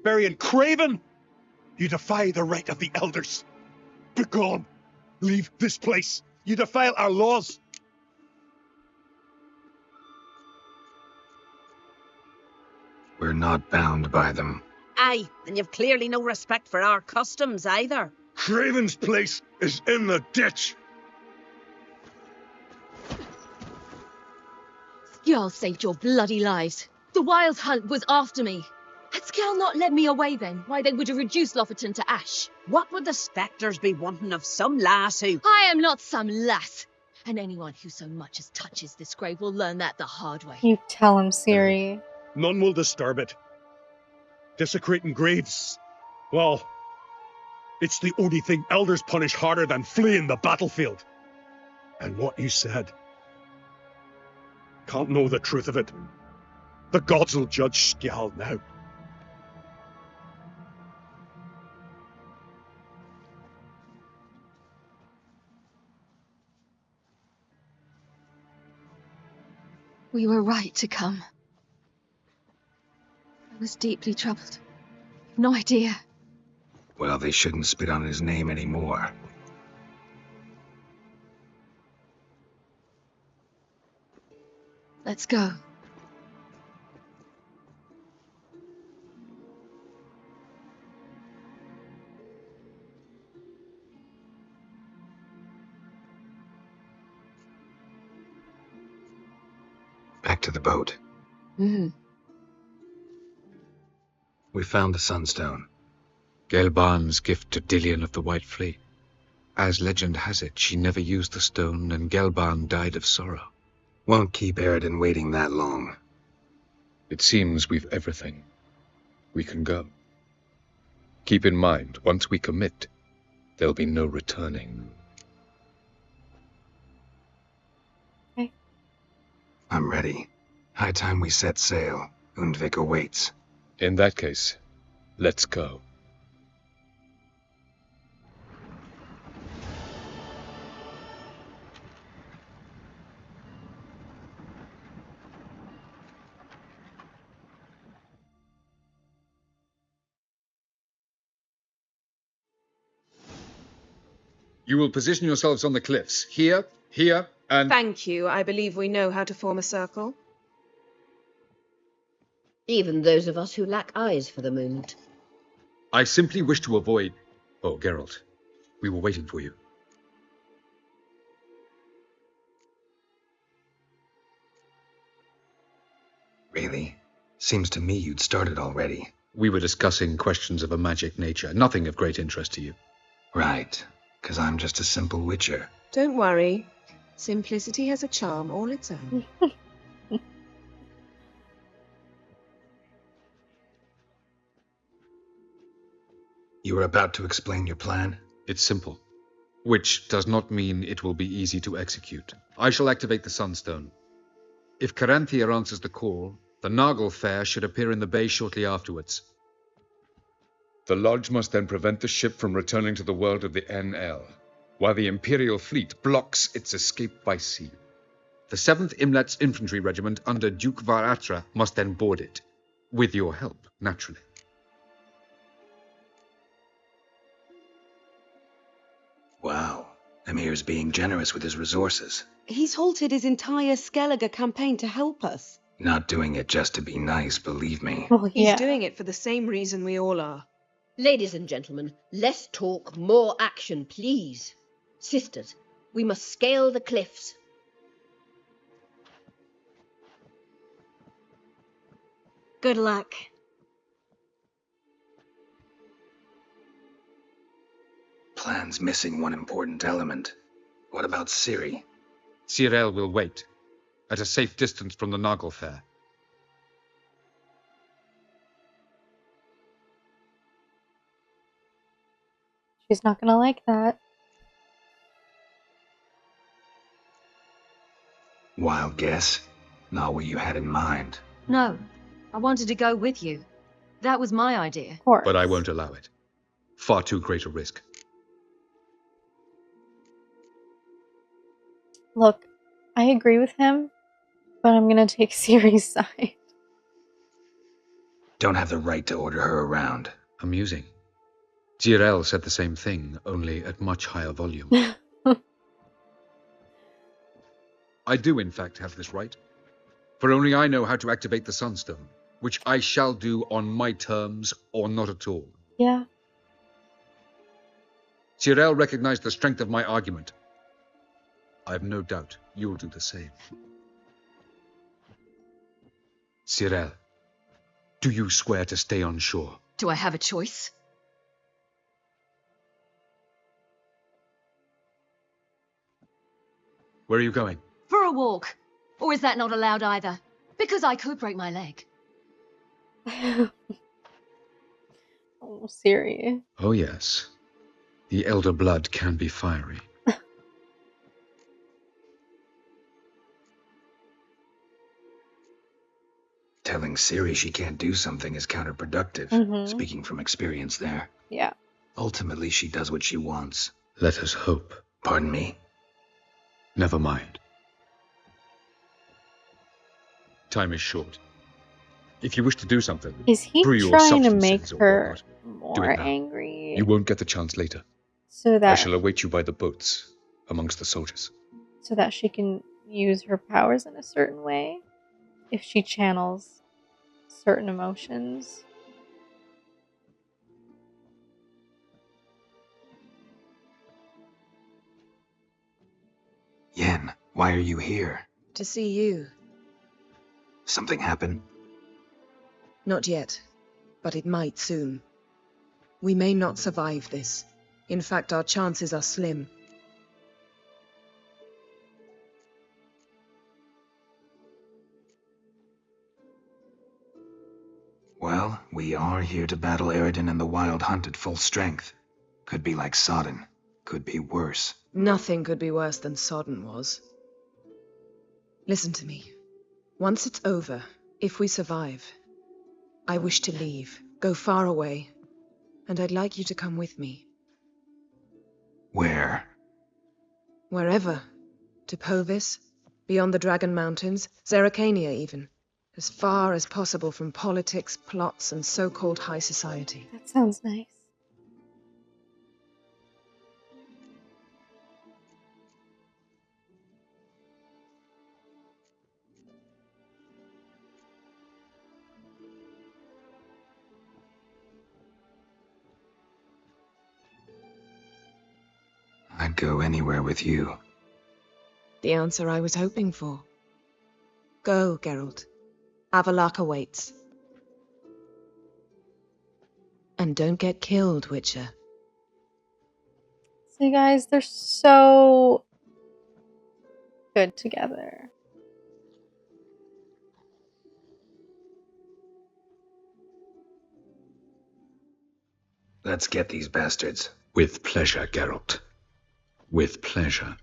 Speaker 9: Burying Craven? You defy the right of the elders. Begone. Leave this place. You defile our laws.
Speaker 2: We're not bound by them.
Speaker 14: Aye, and you've clearly no respect for our customs either.
Speaker 9: Craven's place is in the ditch.
Speaker 7: Skjall saved your bloody lives. The Wild Hunt was after me. Had Skjall not led me away then, why they would have reduced Loferton to ash.
Speaker 14: What would the spectres be wanting of some lass who...
Speaker 7: I am not some lass. And anyone who so much as touches this grave will learn that the hard way.
Speaker 1: You tell him, Ciri.
Speaker 9: None will disturb it. Desecrating graves. Well, it's the only thing elders punish harder than fleeing the battlefield. And what you said. Can't know the truth of it. The gods will judge Skjall now.
Speaker 7: We were right to come. I was deeply troubled. No idea.
Speaker 2: Well, they shouldn't spit on his name anymore.
Speaker 7: Let's go.
Speaker 2: Back to the boat. We found the Sunstone.
Speaker 6: Gelban's gift to Dillion of the White Fleet. As legend has it, she never used the stone, and Gelban died of sorrow.
Speaker 2: Won't keep Eredin waiting that long.
Speaker 6: It seems we've everything. We can go. Keep in mind, once we commit, there'll be no returning.
Speaker 1: Okay.
Speaker 2: I'm ready. High time we set sail. Undvik awaits.
Speaker 6: In that case, let's go. You will position yourselves on the cliffs. Here, here, and...
Speaker 4: Thank you. I believe we know how to form a circle.
Speaker 14: Even those of us who lack eyes for the moment.
Speaker 6: I simply wish to avoid... Oh, Geralt, we were waiting for you.
Speaker 2: Really? Seems to me you'd started already.
Speaker 6: We were discussing questions of a magic nature, nothing of great interest to you.
Speaker 2: Right, because I'm just a simple witcher.
Speaker 4: Don't worry. Simplicity has a charm all its own.
Speaker 2: You were about to explain your plan?
Speaker 6: It's simple. Which does not mean it will be easy to execute. I shall activate the Sunstone. If Caranthia answers the call, the Nargle Fair should appear in the bay shortly afterwards. The Lodge must then prevent the ship from returning to the world of the NL, while the Imperial fleet blocks its escape by sea. The 7th Imlet's Infantry Regiment under Duke Varatra must then board it, with your help, naturally.
Speaker 2: Wow, Emir's being generous with his resources.
Speaker 16: He's halted his entire Skellige campaign to help us.
Speaker 2: Not doing it just to be nice, believe me.
Speaker 1: Well, yeah.
Speaker 4: He's doing it for the same reason we all are.
Speaker 14: Ladies and gentlemen, less talk, more action, please. Sisters, we must scale the cliffs.
Speaker 3: Good luck.
Speaker 2: Plan's missing one important element. What about Ciri?
Speaker 6: Ciri will wait, at a safe distance from the Naglfar.
Speaker 1: She's not gonna like that.
Speaker 2: Wild guess. Not what you had in mind.
Speaker 7: No, I wanted to go with you. That was my idea.
Speaker 1: Of course.
Speaker 6: But I won't allow it. Far too great a risk.
Speaker 1: Look, I agree with him, but I'm gonna take Ciri's side.
Speaker 2: Don't have the right to order her around.
Speaker 6: Amusing. Ciri said the same thing, only at much higher volume. I do, in fact, have this right. For only I know how to activate the Sunstone, which I shall do on my terms or not at all.
Speaker 1: Yeah.
Speaker 6: Ciri recognized the strength of my argument. I have no doubt you'll do the same. Ciri, do you swear to stay on shore?
Speaker 7: Do I have a choice?
Speaker 6: Where are you going?
Speaker 7: For a walk. Or is that not allowed either? Because I could break my leg.
Speaker 1: Oh, Ciri.
Speaker 6: Oh, yes. The elder blood can be fiery.
Speaker 2: Telling Ciri she can't do something is counterproductive, speaking from experience there.
Speaker 1: Yeah.
Speaker 2: Ultimately, she does what she wants.
Speaker 6: Let us hope.
Speaker 2: Pardon me?
Speaker 6: Never mind. Time is short. If you wish to do something,
Speaker 1: is he
Speaker 6: brew
Speaker 1: trying
Speaker 6: your
Speaker 1: to make her
Speaker 6: do
Speaker 1: more
Speaker 6: it now.
Speaker 1: angry?
Speaker 6: You won't get the chance later.
Speaker 1: So that
Speaker 6: I shall await you by the boats, amongst the soldiers.
Speaker 1: So that she can use her powers in a certain way? If she channels certain emotions?
Speaker 2: Yen, why are you here?
Speaker 4: To see you.
Speaker 2: Something happened?
Speaker 4: Not yet, but it might soon. We may not survive this. In fact, our chances are slim.
Speaker 2: Well, we are here to battle Eredin and the Wild Hunt at full strength. Could be like Sodden. Could be worse.
Speaker 4: Nothing could be worse than Sodden was. Listen to me. Once it's over, if we survive, I wish to leave, go far away, and I'd like you to come with me.
Speaker 2: Where?
Speaker 4: Wherever. To Povis, beyond the Dragon Mountains, Zerrikania even. As far as possible from politics, plots, and so-called high society.
Speaker 1: That sounds nice.
Speaker 2: I'd go anywhere with you.
Speaker 4: The answer I was hoping for. Go, Geralt. Avallac'h awaits. And don't get killed, Witcher.
Speaker 1: See, guys, they're so good together.
Speaker 2: Let's get these bastards.
Speaker 6: With pleasure, Geralt. With pleasure.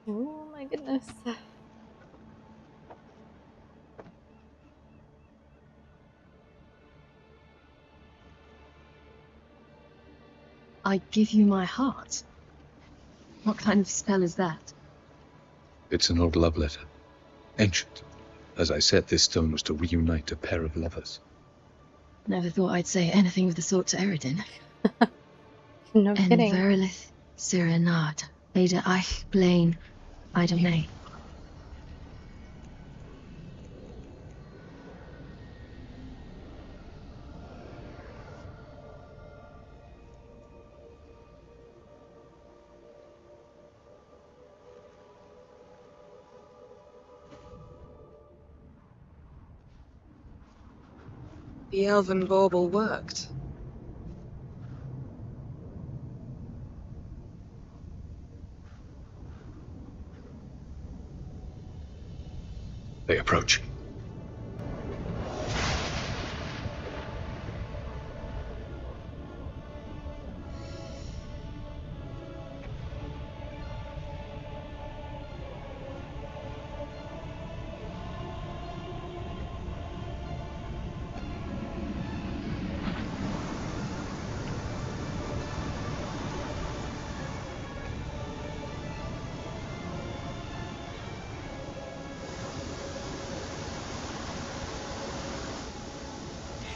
Speaker 1: Oh my goodness.
Speaker 7: I give you my heart? What kind of spell is that?
Speaker 6: It's an old love letter. Ancient. As I said, this stone was to reunite a pair of lovers.
Speaker 7: Never thought I'd say anything of the sort to Eredin.
Speaker 1: No kidding.
Speaker 7: Verlith, Sirenad, Ada Eich, Blaine, Ida May.
Speaker 4: The elven bauble worked.
Speaker 6: They approach.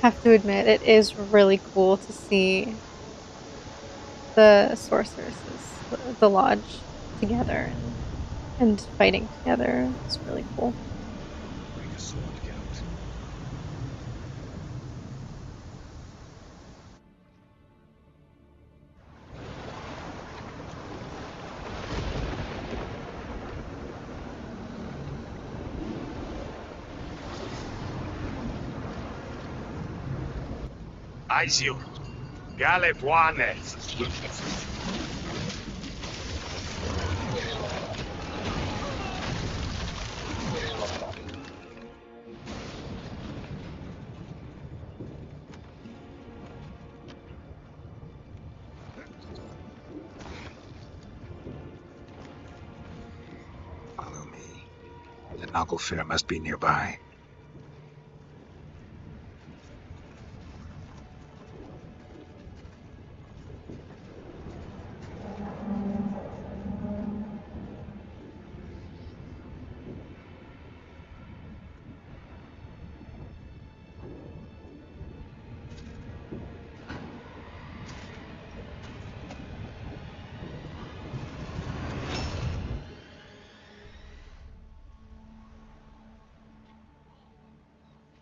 Speaker 1: Have to admit, it is really cool to see the sorceresses, the lodge together and fighting together. It's really cool.
Speaker 6: Bring a sword, Geralt.
Speaker 9: Aisiu. Gale Buane.
Speaker 6: Follow me. The Nagelfair must be nearby.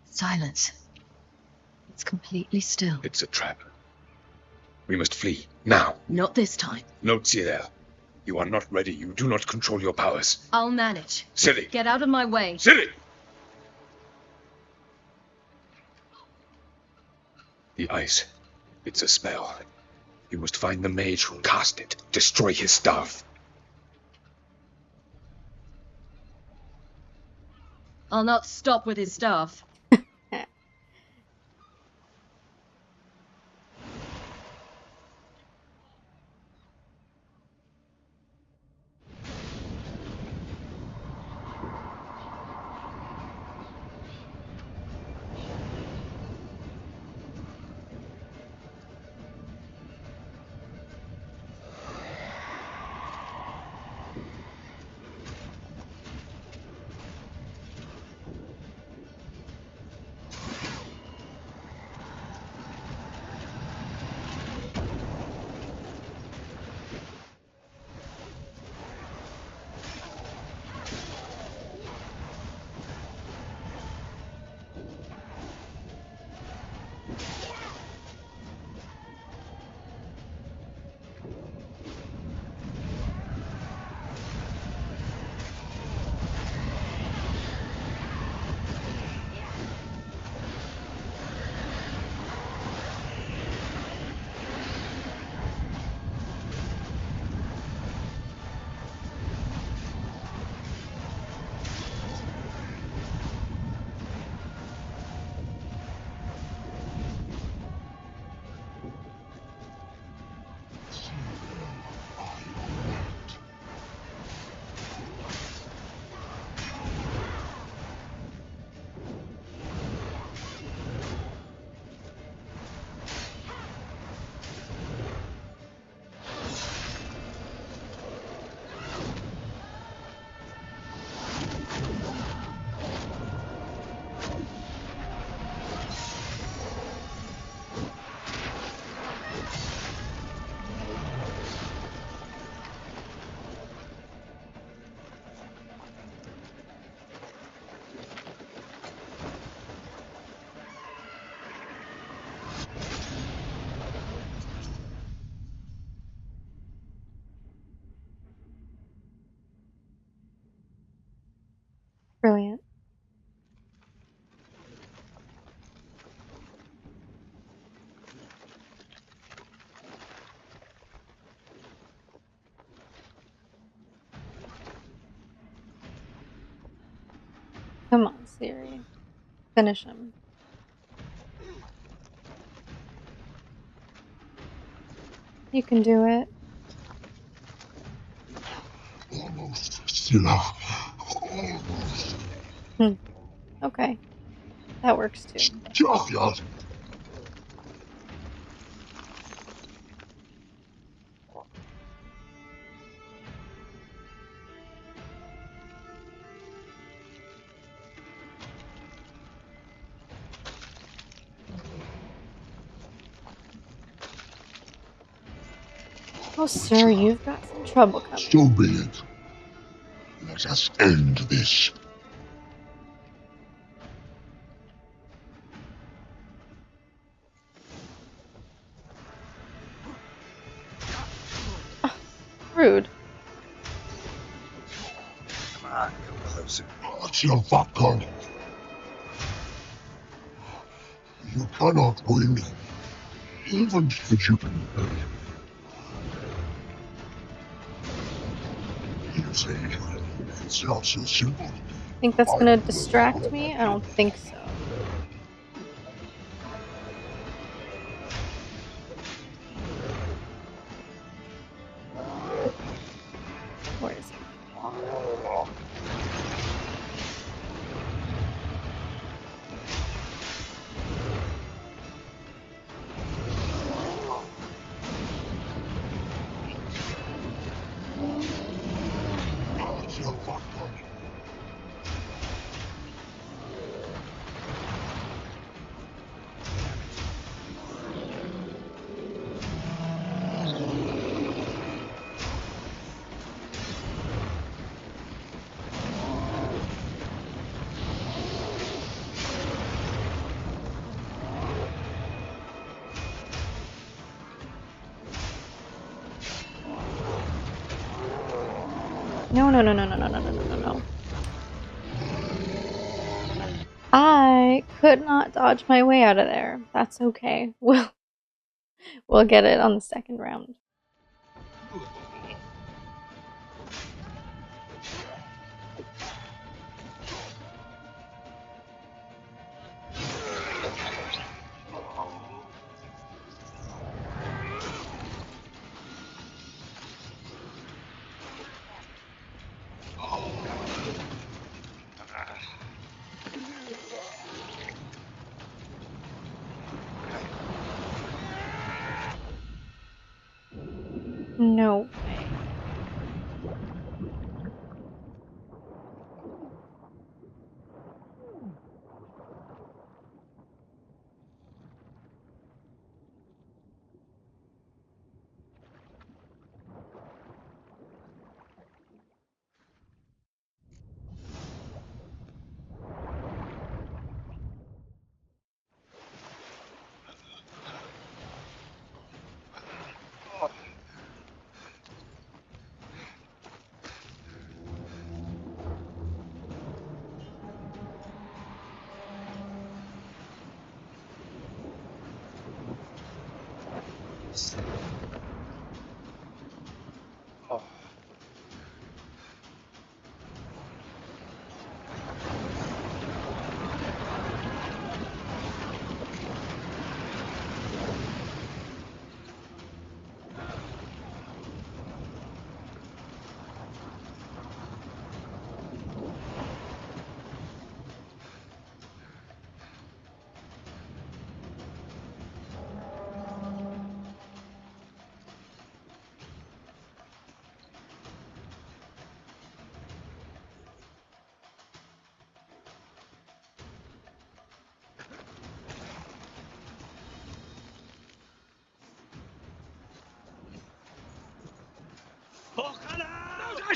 Speaker 7: Silence. It's completely still.
Speaker 6: It's a trap. We must flee, now.
Speaker 7: Not this time.
Speaker 6: No, Ciri. You are not ready. You do not control your powers.
Speaker 7: I'll manage.
Speaker 6: Ciri!
Speaker 7: Get out of my way.
Speaker 6: Ciri! The ice. It's a spell. You must find the mage who cast it. Destroy his staff.
Speaker 7: I'll not stop with his staff.
Speaker 1: Come on, Ciri. Finish him. You can do it.
Speaker 17: Almost, Scylla. Almost.
Speaker 1: Okay. That works too.
Speaker 17: Skjall.
Speaker 1: Oh, sir, you've got some trouble coming.
Speaker 17: So be it. Let us end this.
Speaker 1: Rude.
Speaker 6: Come on, come closer.
Speaker 17: Watch your vodka. You cannot win, even should you be hurt. You see, it's not so simple.
Speaker 1: Think that's gonna distract me? I don't think so. Where is he?
Speaker 17: Watch your vodka.
Speaker 1: No, no, no, no, no, no, no, no, no, no, no. I could not dodge my way out of there. That's okay. We'll get it on the second round. No way.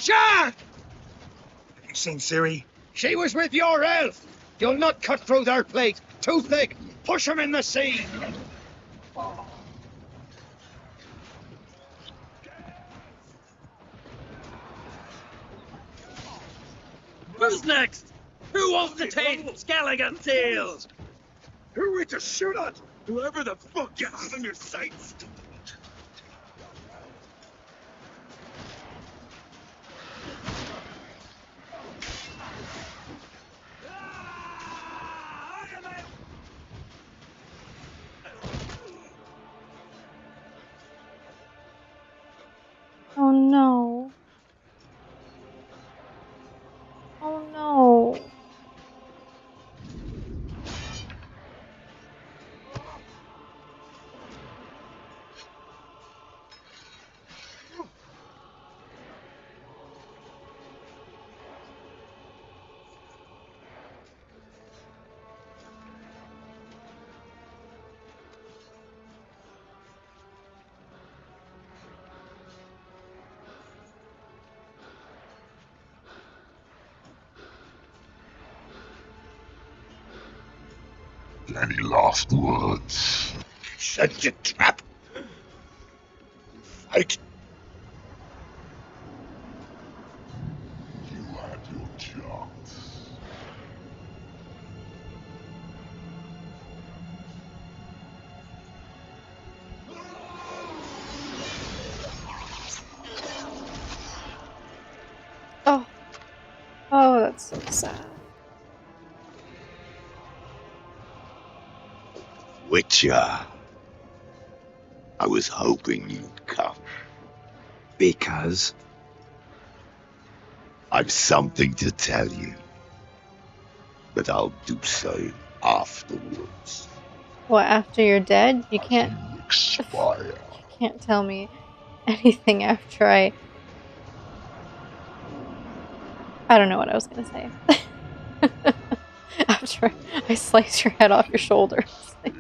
Speaker 9: Have you seen Ciri? She was with your elf. You'll not cut through their plate. Too thick. Push him in the sea.
Speaker 10: Who's next? Who wants to taste Skellige's tails?
Speaker 9: Who are we to shoot at? Whoever the fuck you have in your sights.
Speaker 17: Any last words?
Speaker 12: Set your trap. Fight.
Speaker 17: You had your chance.
Speaker 1: Oh. Oh, that's so sad.
Speaker 18: Witcher. I was hoping you'd come. Because I've something to tell you. But I'll do so afterwards.
Speaker 1: What, after you're dead? You can't...
Speaker 17: Expire.
Speaker 1: You can't tell me anything after I don't know what I was gonna say. After I slice your head off your shoulders. Like...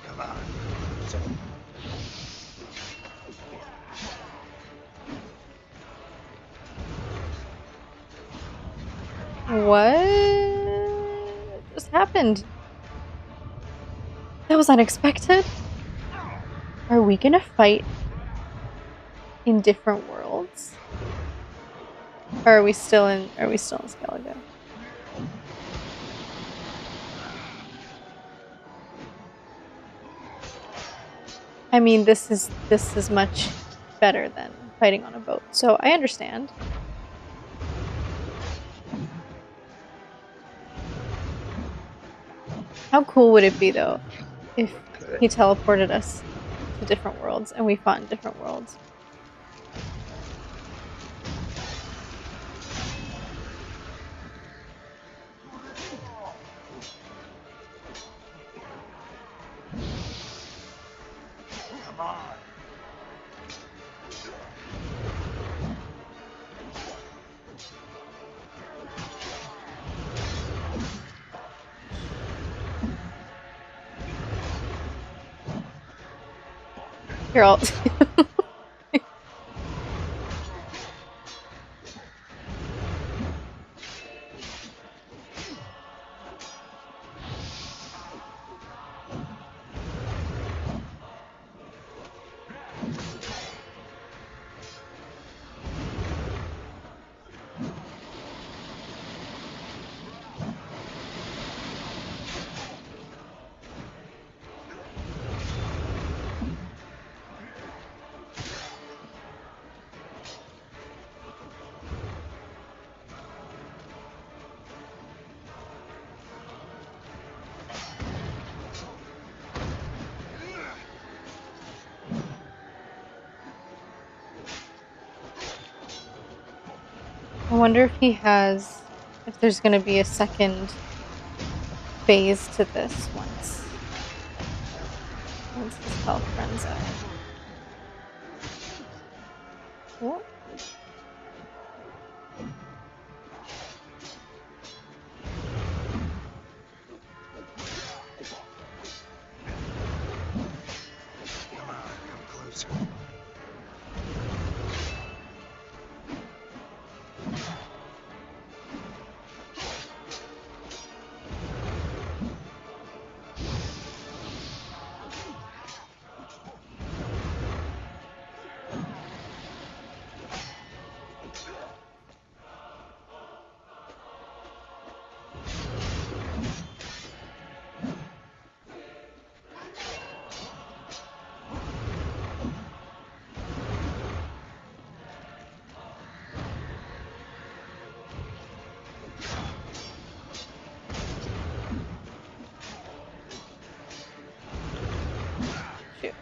Speaker 12: Come on.
Speaker 1: What just happened? That was unexpected. Are we gonna fight in different worlds? Or are we still in Skellige? I mean, this is much better than fighting on a boat, so I understand. How cool would it be, though, if he teleported us to different worlds and we fought in different worlds?
Speaker 12: Come on.
Speaker 1: Here, I'll... I wonder if if there's going to be a second phase to this once his health runs out. Oh.
Speaker 12: Come on, come closer.
Speaker 1: Shoot.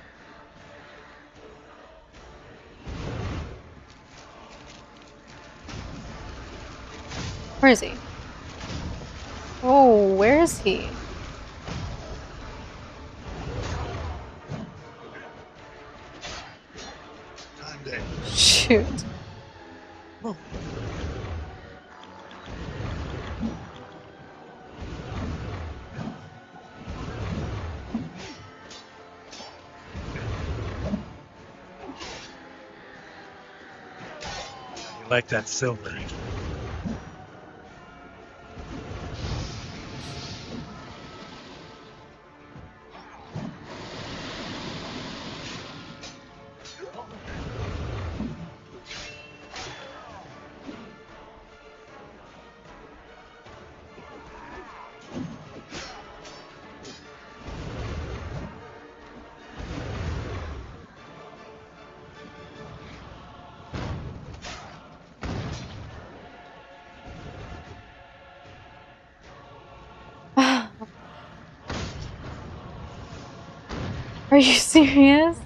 Speaker 1: Where is he? Oh, where is he?
Speaker 12: Time to
Speaker 1: Shoot.
Speaker 9: You like that silver?
Speaker 1: Are you serious?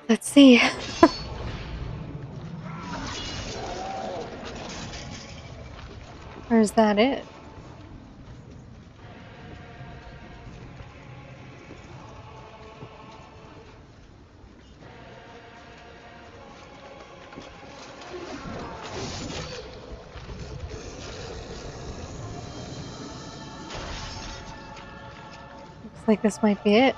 Speaker 1: Let's see. Or is that it? Looks like this might be it.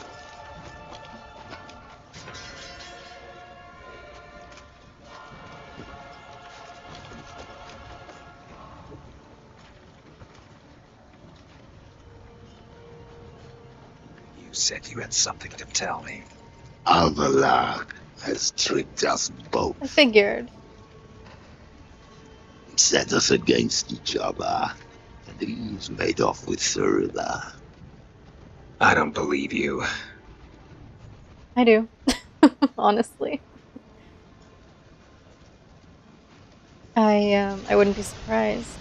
Speaker 6: You said you had something to tell me.
Speaker 18: Avalar has tricked us both.
Speaker 1: I figured.
Speaker 18: Set us against each other, and he's made off with Ciri.
Speaker 6: I don't believe you.
Speaker 1: I do. Honestly. I wouldn't be surprised.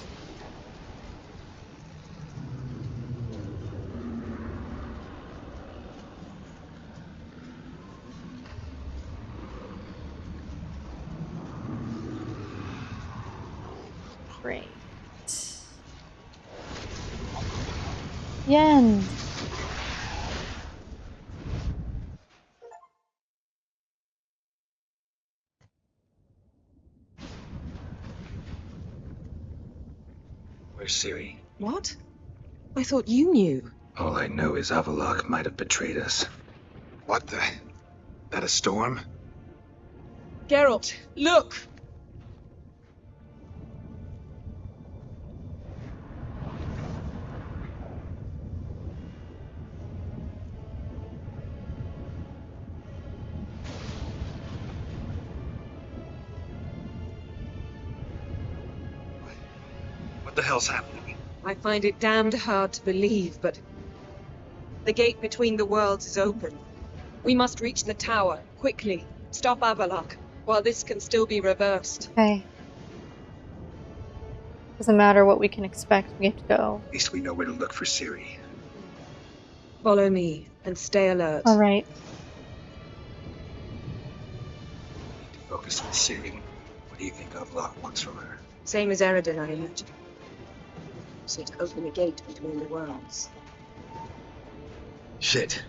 Speaker 1: Great. Yen.
Speaker 6: Where's Ciri?
Speaker 4: What? I thought you knew.
Speaker 6: All I know is Avalok might have betrayed us. What the? That a storm?
Speaker 4: Geralt, look!
Speaker 6: What the hell's happening?
Speaker 4: I find it damned hard to believe, but the gate between the worlds is open. We must reach the tower, quickly. Stop Avalok, while this can still be reversed.
Speaker 1: Okay. Doesn't matter what we can expect, we have to go.
Speaker 6: At least we know where to look for Ciri.
Speaker 4: Follow me, and stay alert.
Speaker 1: Alright.
Speaker 6: Focus on Ciri. What do you think Avalok wants from her?
Speaker 4: Same as Eredin, I imagine. So to open a gate between the worlds.
Speaker 6: Shit.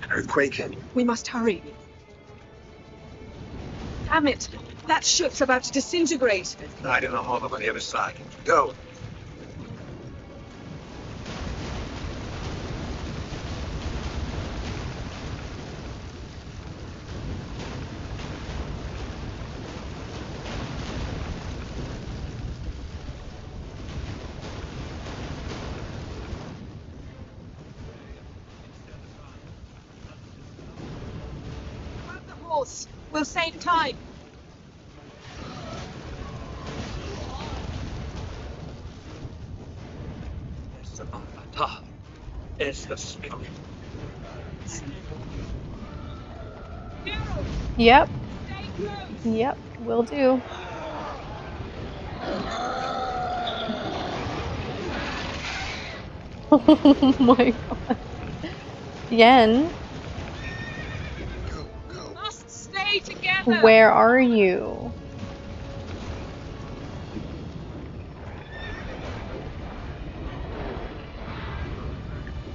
Speaker 6: An earthquake?
Speaker 4: We must hurry. Damn it! That ship's about to disintegrate.
Speaker 6: Hide in the hollow on the other side. Go!
Speaker 4: Grab the horse. We'll save time.
Speaker 9: Is the spirit.
Speaker 1: Yep. Yep, will do. Oh my god. Yen,
Speaker 4: Must stay together.
Speaker 1: where are you?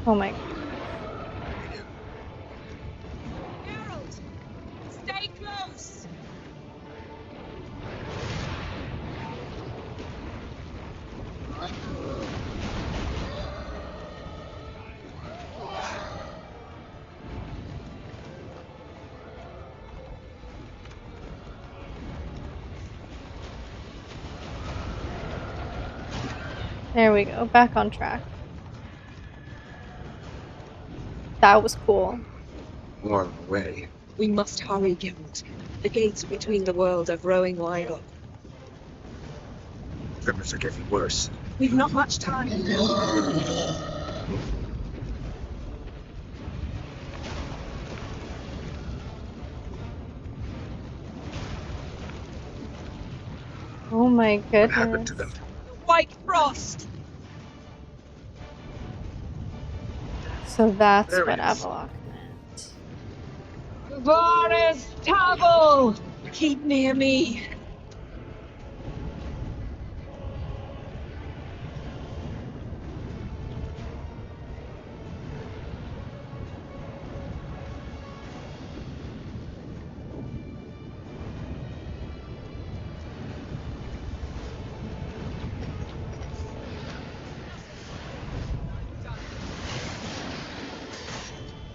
Speaker 1: Oh my.
Speaker 19: Geralt, stay close.
Speaker 1: There we go. Back on track. That was cool.
Speaker 6: More on the way.
Speaker 5: We must hurry, Geralt. The gates between the worlds are growing wider.
Speaker 6: Tremors are getting worse.
Speaker 5: We've not much time.
Speaker 1: Oh my
Speaker 6: What happened to
Speaker 1: goodness.
Speaker 6: them?
Speaker 19: The White Frost.
Speaker 1: So that's
Speaker 6: There
Speaker 1: what
Speaker 6: it is.
Speaker 1: Avaloch meant.
Speaker 5: Varys Tavil! Keep near me.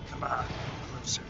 Speaker 6: Come on, closer.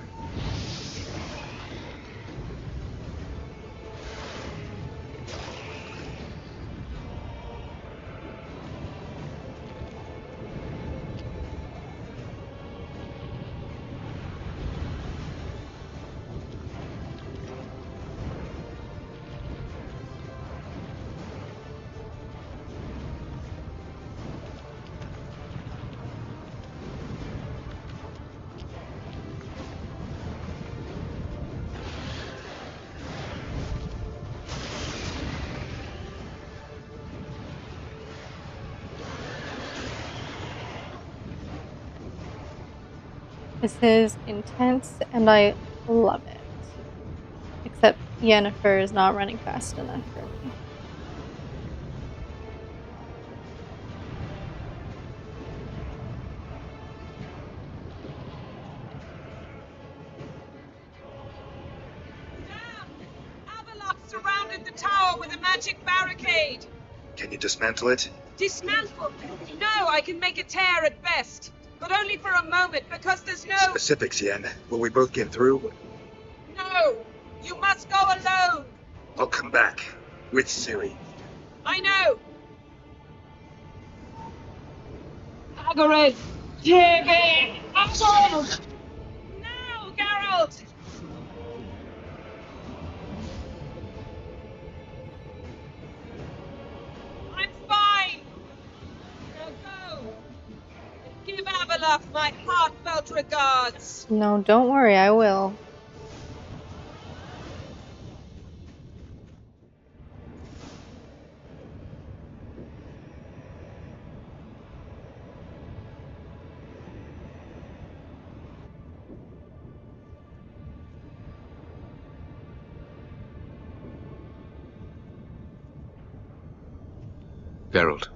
Speaker 1: This is intense and I love it. Except Yennefer is not running fast enough for me.
Speaker 19: Avaloch surrounded the tower with a magic barricade.
Speaker 6: Can you dismantle it?
Speaker 19: Dismantle? No, I can make a tear at best. But only for a moment, because there's no...
Speaker 6: Specifics, Yen. Will we both get through?
Speaker 19: No! You must go alone!
Speaker 6: I'll come back. With Ciri.
Speaker 19: I know!
Speaker 5: Hagrid! TV! Action!
Speaker 19: Now, Geralt! I'm fine! Now go! Give Avaloch my heartfelt regards!
Speaker 1: No, don't worry, I will.
Speaker 6: Geralt.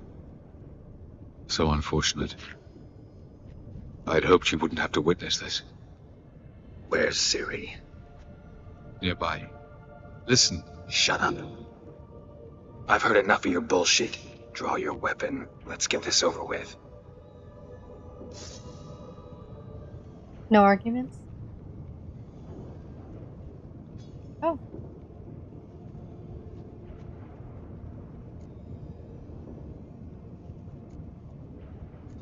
Speaker 6: So unfortunate. I'd hoped you wouldn't have to witness this. Where's Ciri? Nearby. Listen.
Speaker 2: Shut up. I've heard enough of your bullshit. Draw your weapon. Let's get this over with.
Speaker 1: No arguments? Oh.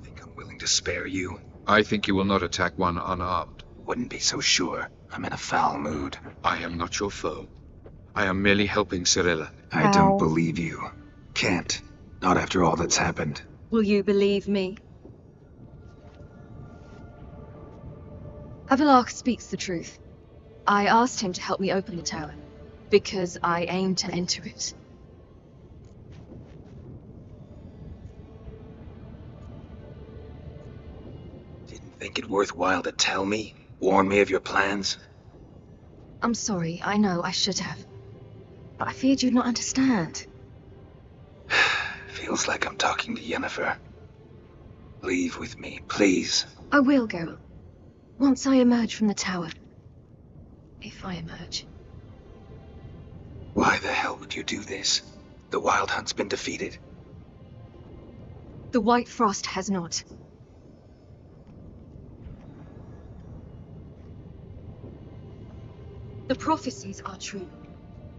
Speaker 2: Think I'm willing to spare you?
Speaker 6: I think you will not attack one unarmed.
Speaker 2: Wouldn't be so sure. I'm in a foul mood.
Speaker 6: I am not your foe. I am merely helping Cirilla.
Speaker 2: I don't believe you. Can't. Not after all that's happened.
Speaker 7: Will you believe me? Avaloch speaks the truth. I asked him to help me open the tower, because I aim to enter it.
Speaker 2: Didn't think it worthwhile to tell me? Warn me of your plans?
Speaker 7: I'm sorry, I know I should have. But I feared you'd not understand.
Speaker 2: Feels like I'm talking to Yennefer. Leave with me, please.
Speaker 7: I will go. Once I emerge from the tower. If I emerge.
Speaker 2: Why the hell would you do this? The Wild Hunt's been defeated.
Speaker 7: The White Frost has not. The prophecies are true.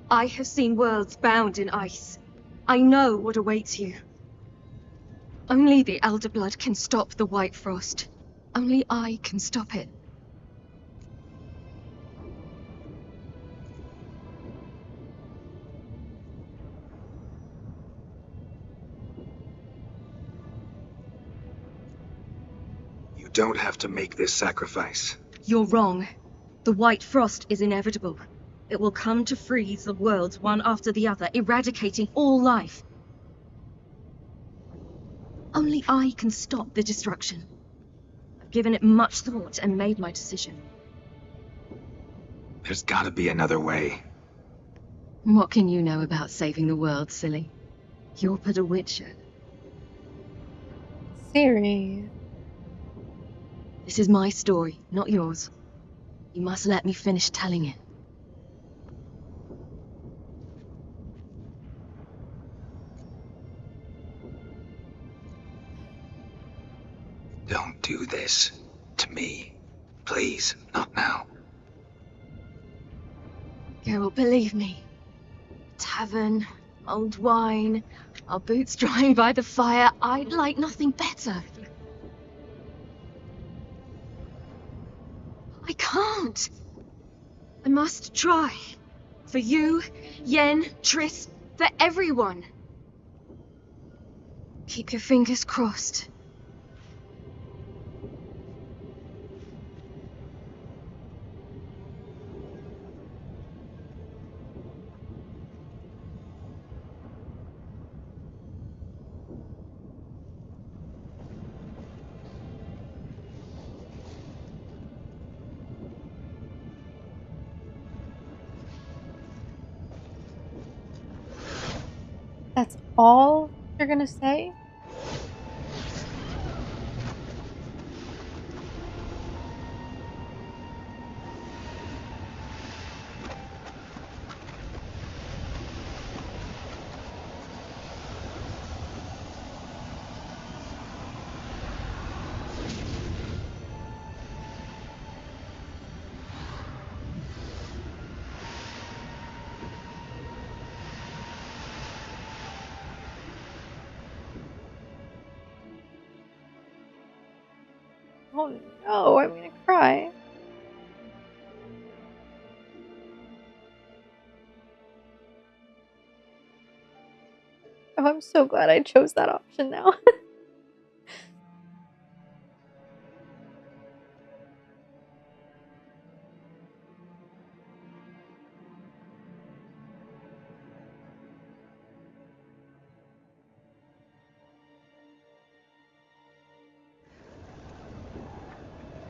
Speaker 7: I have seen worlds bound in ice. I know what awaits you. Only the Elder Blood can stop the White Frost. Only I can stop it.
Speaker 2: You don't have to make this sacrifice.
Speaker 7: You're wrong. The White Frost is inevitable. It will come to freeze the worlds one after the other, eradicating all life. Only I can stop the destruction. I've given it much thought and made my decision.
Speaker 2: There's gotta be another way.
Speaker 7: What can you know about saving the world, silly? You're but a witcher.
Speaker 1: Ciri.
Speaker 7: This is my story, not yours. You must let me finish telling it.
Speaker 2: Don't do this to me. Please, not now.
Speaker 7: Geralt, believe me. Tavern, old wine, our boots drying by the fire. I'd like nothing better. I can't. I must try. For you, Yen, Triss, for everyone. Keep your fingers crossed.
Speaker 1: That's all you're gonna say? Oh no, I'm gonna cry. Oh, I'm so glad I chose that option now.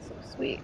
Speaker 1: So sweet.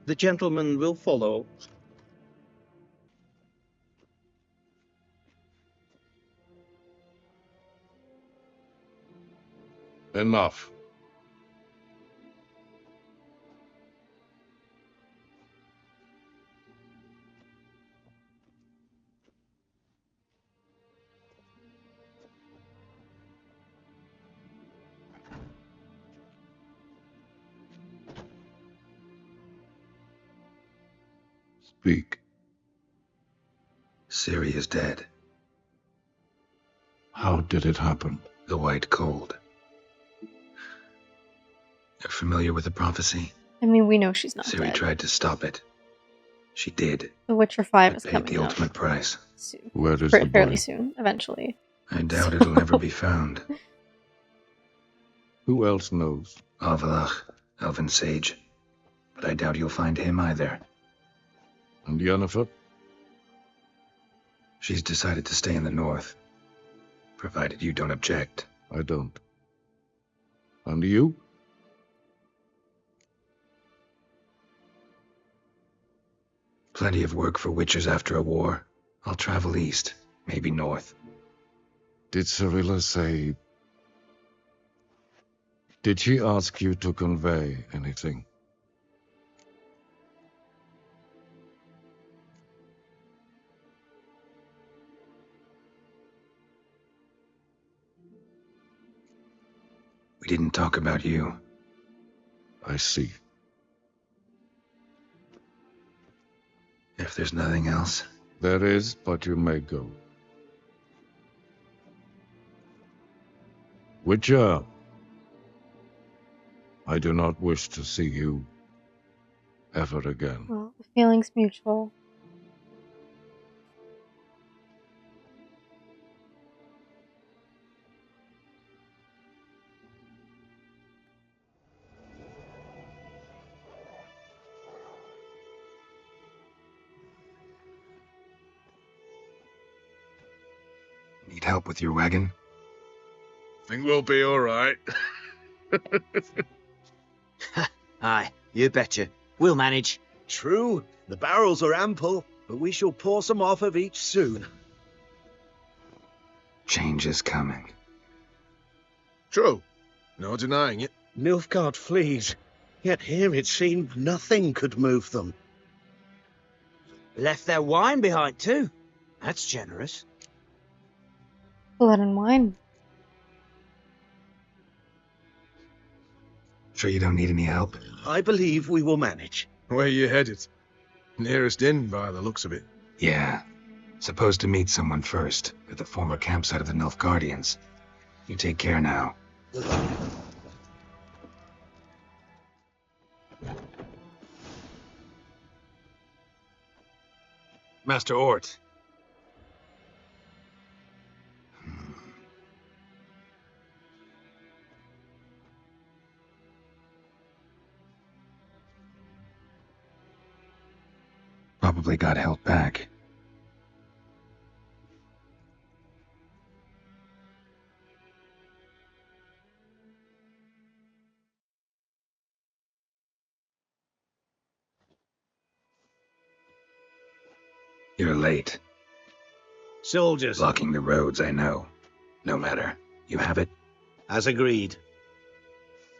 Speaker 20: The gentleman will follow.
Speaker 15: Enough. Speak.
Speaker 2: Ciri is dead.
Speaker 15: How did it happen?
Speaker 2: The White Cold. You're familiar with the prophecy?
Speaker 1: I mean, we know she's not
Speaker 2: Ciri
Speaker 1: dead.
Speaker 2: tried to stop it. She did.
Speaker 1: The Witcher 5
Speaker 2: but
Speaker 1: is
Speaker 2: paid
Speaker 1: coming
Speaker 2: the
Speaker 1: out
Speaker 2: ultimate price.
Speaker 1: soon.
Speaker 15: Where is the
Speaker 1: Fairly
Speaker 15: body?
Speaker 1: soon, eventually.
Speaker 2: I doubt it'll ever be found.
Speaker 15: Who else knows?
Speaker 2: Avalach, elven sage. But I doubt you'll find him either.
Speaker 15: And Yennefer?
Speaker 2: She's decided to stay in the north. Provided you don't object.
Speaker 15: I don't. And you?
Speaker 2: Plenty of work for witchers after a war. I'll travel east, maybe north.
Speaker 15: Did Cirilla say... Did she ask you to convey anything?
Speaker 2: We didn't talk about you.
Speaker 15: I see.
Speaker 2: If there's nothing else.
Speaker 15: There is, but you may go. Witcher! I do not wish to see you ever again.
Speaker 1: Well, the feeling's mutual.
Speaker 2: Need help with your wagon?
Speaker 11: Think we'll be all right.
Speaker 21: Aye, you betcha. We'll manage.
Speaker 12: True, the barrels are ample, but we shall pour some off of each soon.
Speaker 2: Change is coming.
Speaker 11: True. No denying it.
Speaker 12: Nilfgaard flees, yet here it seemed nothing could move them.
Speaker 21: Left their wine behind too. That's generous.
Speaker 1: Blood and wine.
Speaker 2: Sure you don't need any help?
Speaker 12: I believe we will manage.
Speaker 11: Where you headed? Nearest inn, by the looks of it.
Speaker 2: Yeah. Supposed to meet someone first, at the former campsite of the Nilfgaardians. You take care now.
Speaker 11: Master Ort.
Speaker 2: Probably got held back. You're late.
Speaker 12: Soldiers.
Speaker 2: Blocking the roads, I know. No matter. You have it?
Speaker 12: As agreed.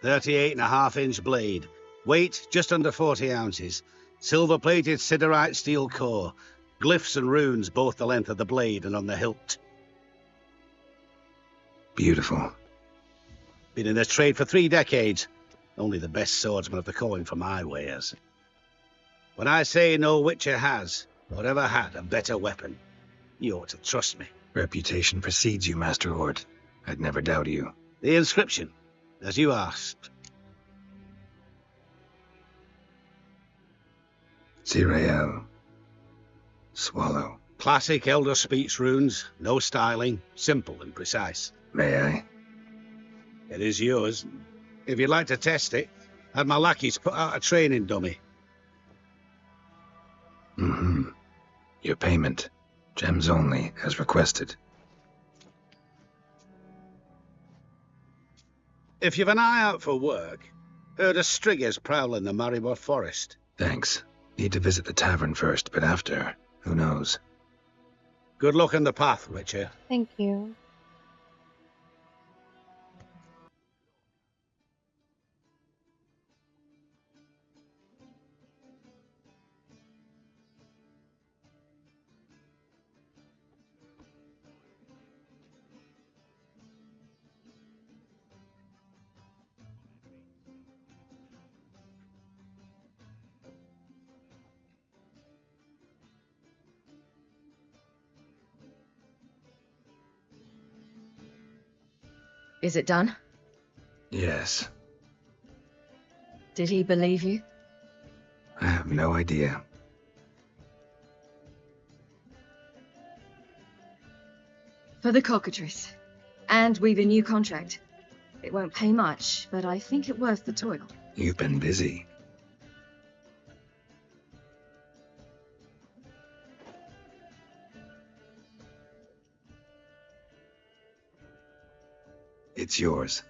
Speaker 12: 38.5-inch blade. Weight just under 40 ounces. Silver-plated siderite steel core. Glyphs and runes both the length of the blade and on the hilt.
Speaker 2: Beautiful.
Speaker 12: Been in this trade for 3 decades. Only the best swordsman of the calling for my wares. When I say no witcher has, or ever had, a better weapon, you ought to trust me.
Speaker 2: Reputation precedes you, Master Ort. I'd never doubt you.
Speaker 12: The inscription, as you asked.
Speaker 2: Ciri. Swallow.
Speaker 12: Classic Elder Speech runes, no styling, simple and precise.
Speaker 2: May I?
Speaker 12: It is yours. If you'd like to test it, had my lackeys put out a training dummy.
Speaker 2: Mm-hmm. Your payment. Gems only, as requested.
Speaker 12: If you've an eye out for work, heard of striggers prowling the Maribor forest.
Speaker 2: Thanks. Need to visit the tavern first, but after, who knows?
Speaker 12: Good luck on the path, Witcher.
Speaker 1: Thank you.
Speaker 7: Is it done?
Speaker 2: Yes.
Speaker 7: Did he believe you?
Speaker 2: I have no idea.
Speaker 7: For the cockatrice. And we've a new contract. It won't pay much, but I think it worth the toil.
Speaker 2: You've been busy. It's yours.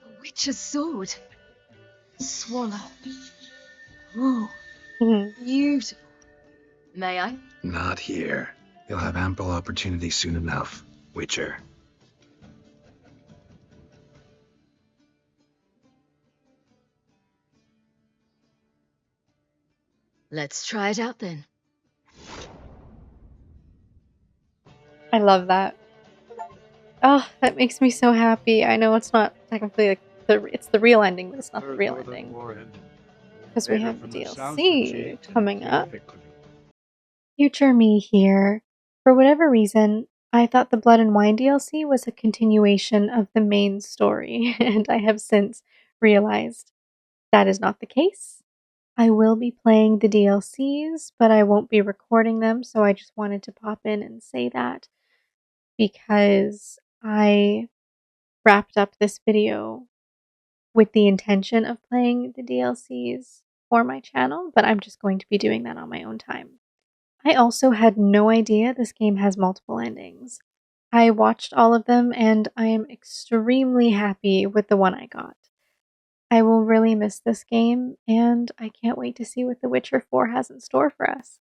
Speaker 7: A witch's sword. Swallow. Oh, beautiful. May I?
Speaker 2: Not here. You'll have ample opportunity soon enough, Witcher.
Speaker 7: Let's try it out then.
Speaker 1: I love that. Oh, that makes me so happy. I know it's not technically like it's the real ending, but it's not the real ending. Because we have the DLC coming up. Future me here. For whatever reason, I thought the Blood and Wine DLC was a continuation of the main story, and I have since realized that is not the case. I will be playing the DLCs, but I won't be recording them, so I just wanted to pop in and say that because I wrapped up this video with the intention of playing the DLCs for my channel, but I'm just going to be doing that on my own time. I also had no idea this game has multiple endings. I watched all of them and I am extremely happy with the one I got. I will really miss this game, and I can't wait to see what The Witcher 4 has in store for us.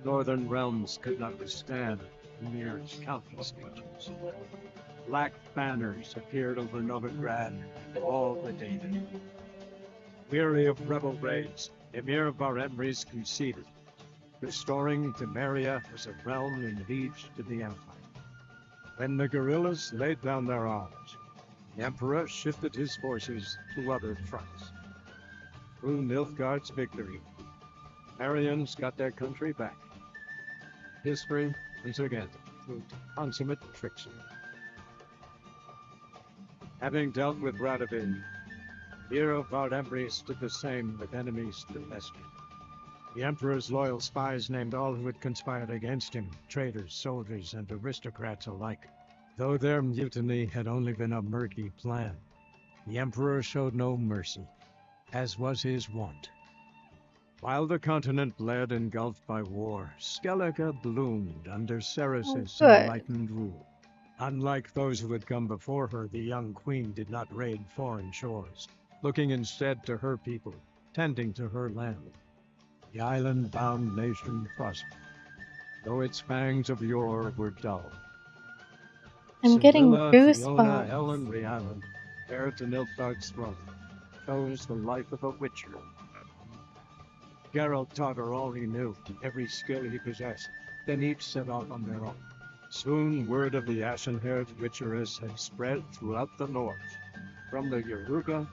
Speaker 8: Northern realms could not withstand Ymir's countless legions. Black banners appeared over Novigrad all the day. Weary of rebel raids, Emir of Emrys conceded. Restoring Temeria as a realm in liege to the Empire. When the guerrillas laid down their arms, the Emperor shifted his forces to other fronts. Through Nilfgaard's victory, Arians got their country back. History is again through consummate trickery. Having dealt with Radovid, Emir Vard Emrys did the same with enemies domestic. The Emperor's loyal spies named all who had conspired against him, traitors, soldiers, and aristocrats alike. Though their mutiny had only been a murky plan, the Emperor showed no mercy, as was his wont. While the continent bled engulfed by war, Skellige bloomed under Ceres's enlightened rule. Unlike those who had come before her, the young queen did not raid foreign shores, looking instead to her people, tending to her land. The island-bound nation prospered, though its fangs of yore were dull.
Speaker 1: I'm getting
Speaker 8: Fiona,
Speaker 1: goosebumps.
Speaker 8: Helen, Rhiannon, heir to Nilfgaard's throne, chose the life of a witcher. Geralt taught her all he knew, every skill he possessed. Then each set off on their own. Soon word of the ashen-haired witcheress had spread throughout the north, from the Yaruga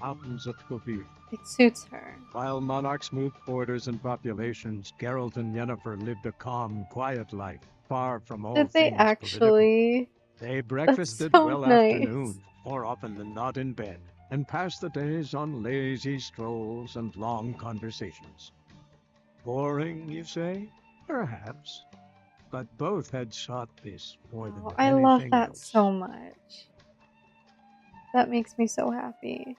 Speaker 8: mountains of Kovir.
Speaker 1: It suits her.
Speaker 8: While monarchs moved borders and populations, Geralt and Yennefer lived a calm, quiet life, far from all
Speaker 1: Did they
Speaker 8: things
Speaker 1: actually?
Speaker 8: political. They breakfasted
Speaker 1: so
Speaker 8: well
Speaker 1: nice.
Speaker 8: afternoon, more often than not in bed, and passed the days on lazy strolls and long conversations. Boring, you say? Perhaps. But both had sought this more than
Speaker 1: I
Speaker 8: anything
Speaker 1: love that
Speaker 8: else.
Speaker 1: so much. That makes me so happy.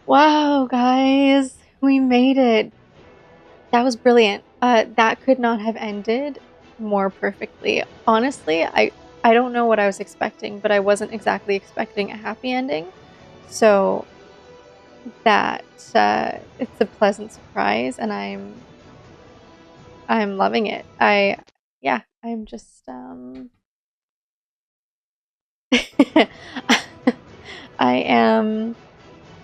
Speaker 1: Wow, guys, we made it. That was brilliant. That could not have ended more perfectly. Honestly, I don't know what I was expecting, but I wasn't exactly expecting a happy ending. So that it's a pleasant surprise, and I'm loving it. I'm just I am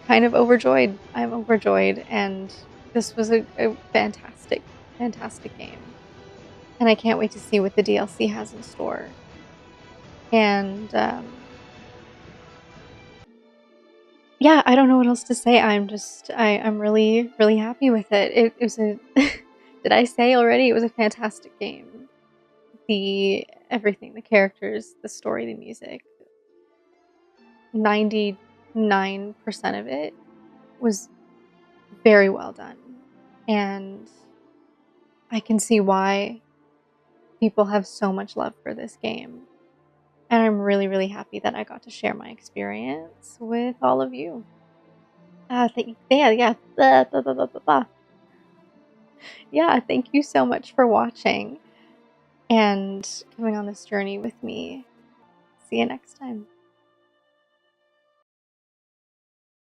Speaker 1: kind of overjoyed. I'm overjoyed, and this was a fantastic, fantastic game. And I can't wait to see what the DLC has in store. And yeah, I don't know what else to say. I'm really, really happy with it. It was a, did I say already? It was a fantastic game. Everything, the characters, the story, the music, 99% of it was very well done. And I can see why people have so much love for this game. And I'm really, really happy that I got to share my experience with all of you. Yeah. Yeah, thank you so much for watching and coming on this journey with me. See you next time.